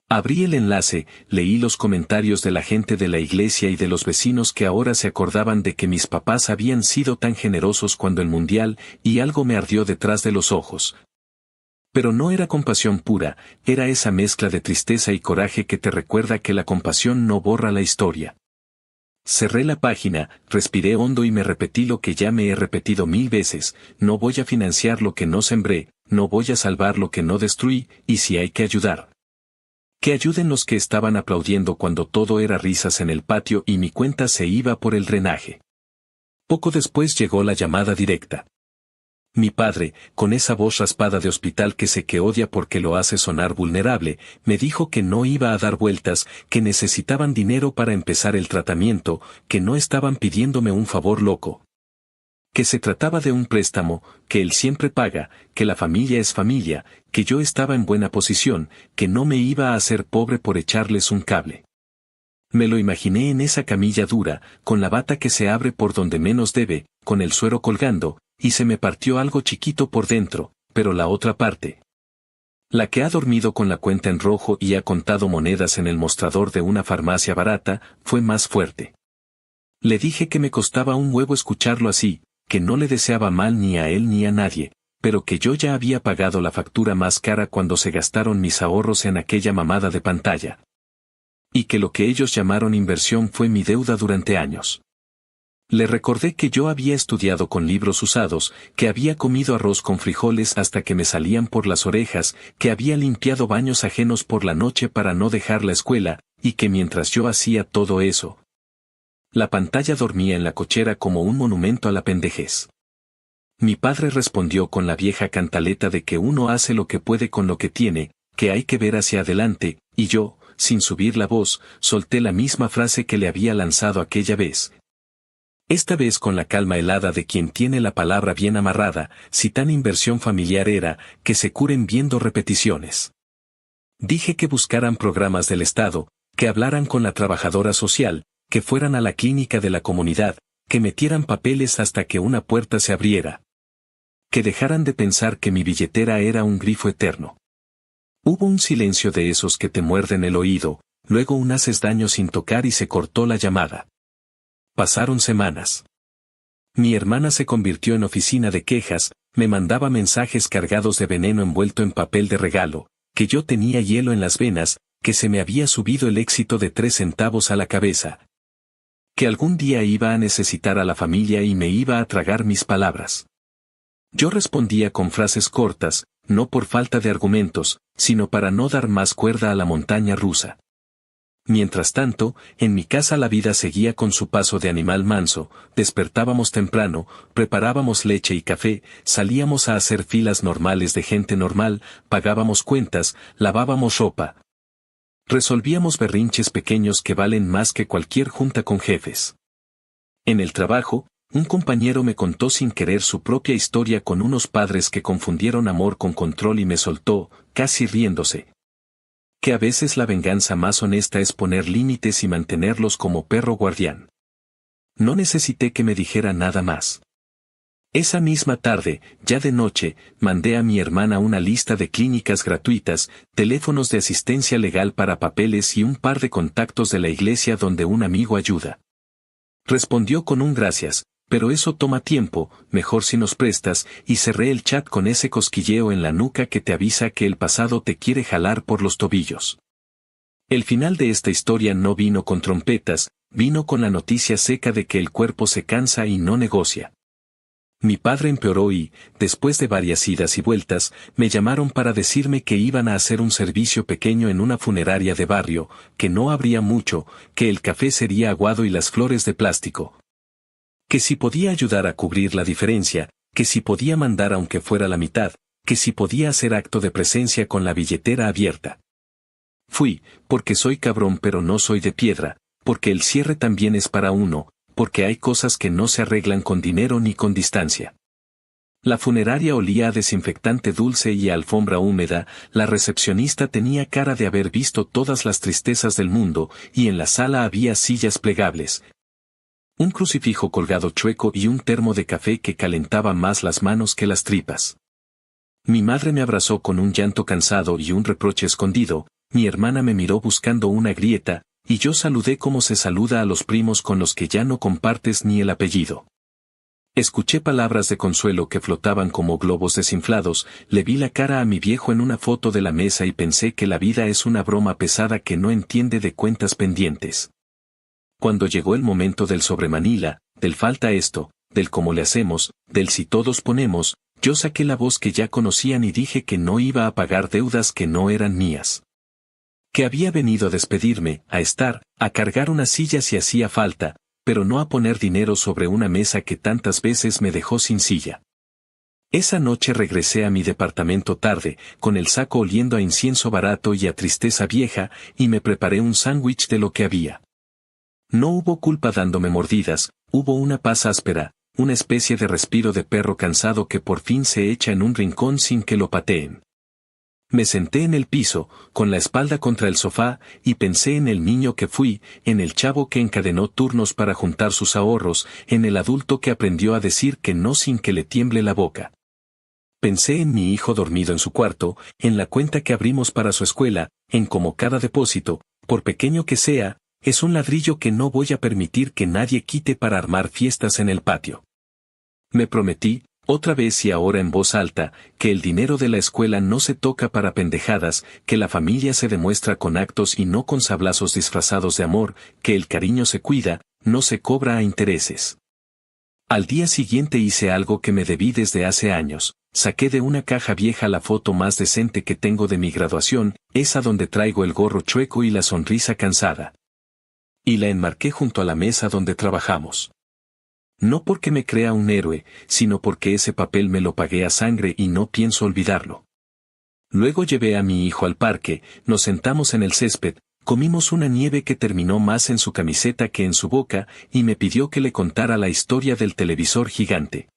Abrí el enlace, leí los comentarios de la gente de la iglesia y de los vecinos que ahora se acordaban de que mis papás habían sido tan generosos cuando el mundial, y algo me ardió detrás de los ojos. Pero no era compasión pura, era esa mezcla de tristeza y coraje que te recuerda que la compasión no borra la historia. Cerré la página, respiré hondo y me repetí lo que ya me he repetido 1000 veces, no voy a financiar lo que no sembré, no voy a salvar lo que no destruí, y si hay que ayudar. Que ayuden los que estaban aplaudiendo cuando todo era risas en el patio y mi cuenta se iba por el drenaje. Poco después llegó la llamada directa. Mi padre, con esa voz raspada de hospital que sé que odia porque lo hace sonar vulnerable, me dijo que no iba a dar vueltas, que necesitaban dinero para empezar el tratamiento, que no estaban pidiéndome un favor loco. Que se trataba de un préstamo, que él siempre paga, que la familia es familia, que yo estaba en buena posición, que no me iba a hacer pobre por echarles un cable. Me lo imaginé en esa camilla dura, con la bata que se abre por donde menos debe, con el suero colgando, y se me partió algo chiquito por dentro, pero la otra parte. La que ha dormido con la cuenta en rojo y ha contado monedas en el mostrador de una farmacia barata, fue más fuerte. Le dije que me costaba un huevo escucharlo así, que no le deseaba mal ni a él ni a nadie, pero que yo ya había pagado la factura más cara cuando se gastaron mis ahorros en aquella mamada de pantalla. Y que lo que ellos llamaron inversión fue mi deuda durante años. Le recordé que yo había estudiado con libros usados, que había comido arroz con frijoles hasta que me salían por las orejas, que había limpiado baños ajenos por la noche para no dejar la escuela, y que mientras yo hacía todo eso, la pantalla dormía en la cochera como un monumento a la pendejez. Mi padre respondió con la vieja cantaleta de que uno hace lo que puede con lo que tiene, que hay que ver hacia adelante, y yo, sin subir la voz, solté la misma frase que le había lanzado aquella vez. Esta vez con la calma helada de quien tiene la palabra bien amarrada, si tan inversión familiar era, que se curen viendo repeticiones. Dije que buscaran programas del Estado, que hablaran con la trabajadora social, que fueran a la clínica de la comunidad, que metieran papeles hasta que una puerta se abriera. Que dejaran de pensar que mi billetera era un grifo eterno. Hubo un silencio de esos que te muerden el oído, luego un haces daño sin tocar y se cortó la llamada. Pasaron semanas. Mi hermana se convirtió en oficina de quejas, me mandaba mensajes cargados de veneno envuelto en papel de regalo, que yo tenía hielo en las venas, que se me había subido el éxito de 3 centavos a la cabeza. Que algún día iba a necesitar a la familia y me iba a tragar mis palabras. Yo respondía con frases cortas, no por falta de argumentos, sino para no dar más cuerda a la montaña rusa. Mientras tanto, en mi casa la vida seguía con su paso de animal manso, despertábamos temprano, preparábamos leche y café, salíamos a hacer filas normales de gente normal, pagábamos cuentas, lavábamos ropa. Resolvíamos berrinches pequeños que valen más que cualquier junta con jefes. En el trabajo, un compañero me contó sin querer su propia historia con unos padres que confundieron amor con control y me soltó, casi riéndose, que a veces la venganza más honesta es poner límites y mantenerlos como perro guardián. No necesité que me dijera nada más. Esa misma tarde, ya de noche, mandé a mi hermana una lista de clínicas gratuitas, teléfonos de asistencia legal para papeles y un par de contactos de la iglesia donde un amigo ayuda. Respondió con un gracias, pero eso toma tiempo, mejor si nos prestas, y cerré el chat con ese cosquilleo en la nuca que te avisa que el pasado te quiere jalar por los tobillos. El final de esta historia no vino con trompetas, vino con la noticia seca de que el cuerpo se cansa y no negocia. Mi padre empeoró y, después de varias idas y vueltas, me llamaron para decirme que iban a hacer un servicio pequeño en una funeraria de barrio, que no habría mucho, que el café sería aguado y las flores de plástico. Que si podía ayudar a cubrir la diferencia, que si podía mandar aunque fuera la mitad, que si podía hacer acto de presencia con la billetera abierta. Fui, porque soy cabrón pero no soy de piedra, porque el cierre también es para uno, porque hay cosas que no se arreglan con dinero ni con distancia. La funeraria olía a desinfectante dulce y a alfombra húmeda, la recepcionista tenía cara de haber visto todas las tristezas del mundo, y en la sala había sillas plegables, un crucifijo colgado chueco y un termo de café que calentaba más las manos que las tripas. Mi madre me abrazó con un llanto cansado y un reproche escondido, mi hermana me miró buscando una grieta, y yo saludé como se saluda a los primos con los que ya no compartes ni el apellido. Escuché palabras de consuelo que flotaban como globos desinflados, le vi la cara a mi viejo en una foto de la mesa y pensé que la vida es una broma pesada que no entiende de cuentas pendientes. Cuando llegó el momento del sobre Manila, del falta esto, del cómo le hacemos, del si todos ponemos, yo saqué la voz que ya conocían y dije que no iba a pagar deudas que no eran mías. Que había venido a despedirme, a estar, a cargar una silla si hacía falta, pero no a poner dinero sobre una mesa que tantas veces me dejó sin silla. Esa noche regresé a mi departamento tarde, con el saco oliendo a incienso barato y a tristeza vieja, y me preparé un sándwich de lo que había. No hubo culpa dándome mordidas, hubo una paz áspera, una especie de respiro de perro cansado que por fin se echa en un rincón sin que lo pateen. Me senté en el piso, con la espalda contra el sofá, y pensé en el niño que fui, en el chavo que encadenó turnos para juntar sus ahorros, en el adulto que aprendió a decir que no sin que le tiemble la boca. Pensé en mi hijo dormido en su cuarto, en la cuenta que abrimos para su escuela, en cómo cada depósito, por pequeño que sea, es un ladrillo que no voy a permitir que nadie quite para armar fiestas en el patio. Me prometí, otra vez y ahora en voz alta, que el dinero de la escuela no se toca para pendejadas, que la familia se demuestra con actos y no con sablazos disfrazados de amor, que el cariño se cuida, no se cobra a intereses. Al día siguiente hice algo que me debí desde hace años, saqué de una caja vieja la foto más decente que tengo de mi graduación, esa donde traigo el gorro chueco y la sonrisa cansada. Y la enmarqué junto a la mesa donde trabajamos. No porque me crea un héroe, sino porque ese papel me lo pagué a sangre y no pienso olvidarlo. Luego llevé a mi hijo al parque, nos sentamos en el césped, comimos una nieve que terminó más en su camiseta que en su boca, y me pidió que le contara la historia del televisor gigante.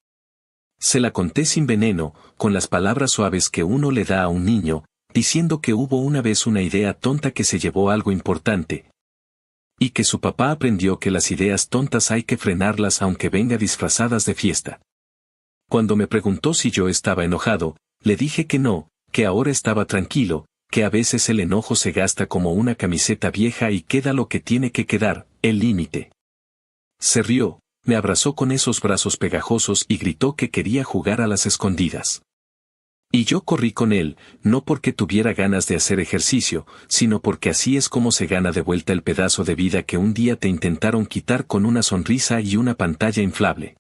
Se la conté sin veneno, con las palabras suaves que uno le da a un niño, diciendo que hubo una vez una idea tonta que se llevó algo importante. Y que su papá aprendió que las ideas tontas hay que frenarlas aunque venga disfrazadas de fiesta. Cuando me preguntó si yo estaba enojado, le dije que no, que ahora estaba tranquilo, que a veces el enojo se gasta como una camiseta vieja y queda lo que tiene que quedar, el límite. Se rió, me abrazó con esos brazos pegajosos y gritó que quería jugar a las escondidas. Y yo corrí con él, no porque tuviera ganas de hacer ejercicio, sino porque así es como se gana de vuelta el pedazo de vida que un día te intentaron quitar con una sonrisa y una pantalla inflable.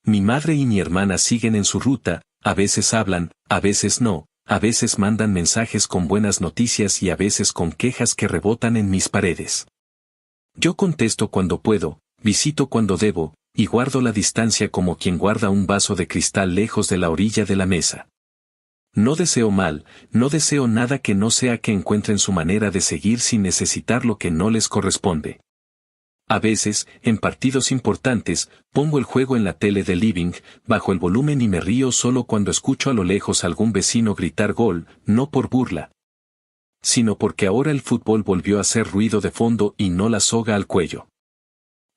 Mi madre y mi hermana siguen en su ruta, a veces hablan, a veces no, a veces mandan mensajes con buenas noticias y a veces con quejas que rebotan en mis paredes. Yo contesto cuando puedo, visito cuando debo, y guardo la distancia como quien guarda un vaso de cristal lejos de la orilla de la mesa. No deseo mal, no deseo nada que no sea que encuentren su manera de seguir sin necesitar lo que no les corresponde. A veces, en partidos importantes, pongo el juego en la tele del living, bajo el volumen y me río solo cuando escucho a lo lejos algún vecino gritar gol, no por burla, sino porque ahora el fútbol volvió a hacer ruido de fondo y no la soga al cuello.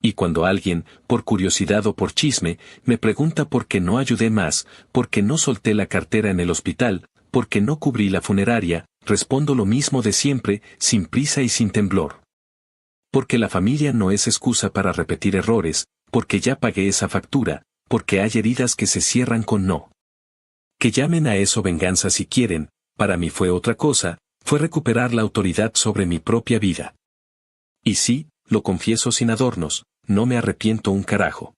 Y cuando alguien, por curiosidad o por chisme, me pregunta por qué no ayudé más, por qué no solté la cartera en el hospital, por qué no cubrí la funeraria, respondo lo mismo de siempre, sin prisa y sin temblor. Porque la familia no es excusa para repetir errores, porque ya pagué esa factura, porque hay heridas que se cierran con no. Que llamen a eso venganza si quieren, para mí fue otra cosa, fue recuperar la autoridad sobre mi propia vida. Y sí, lo confieso sin adornos, no me arrepiento un carajo.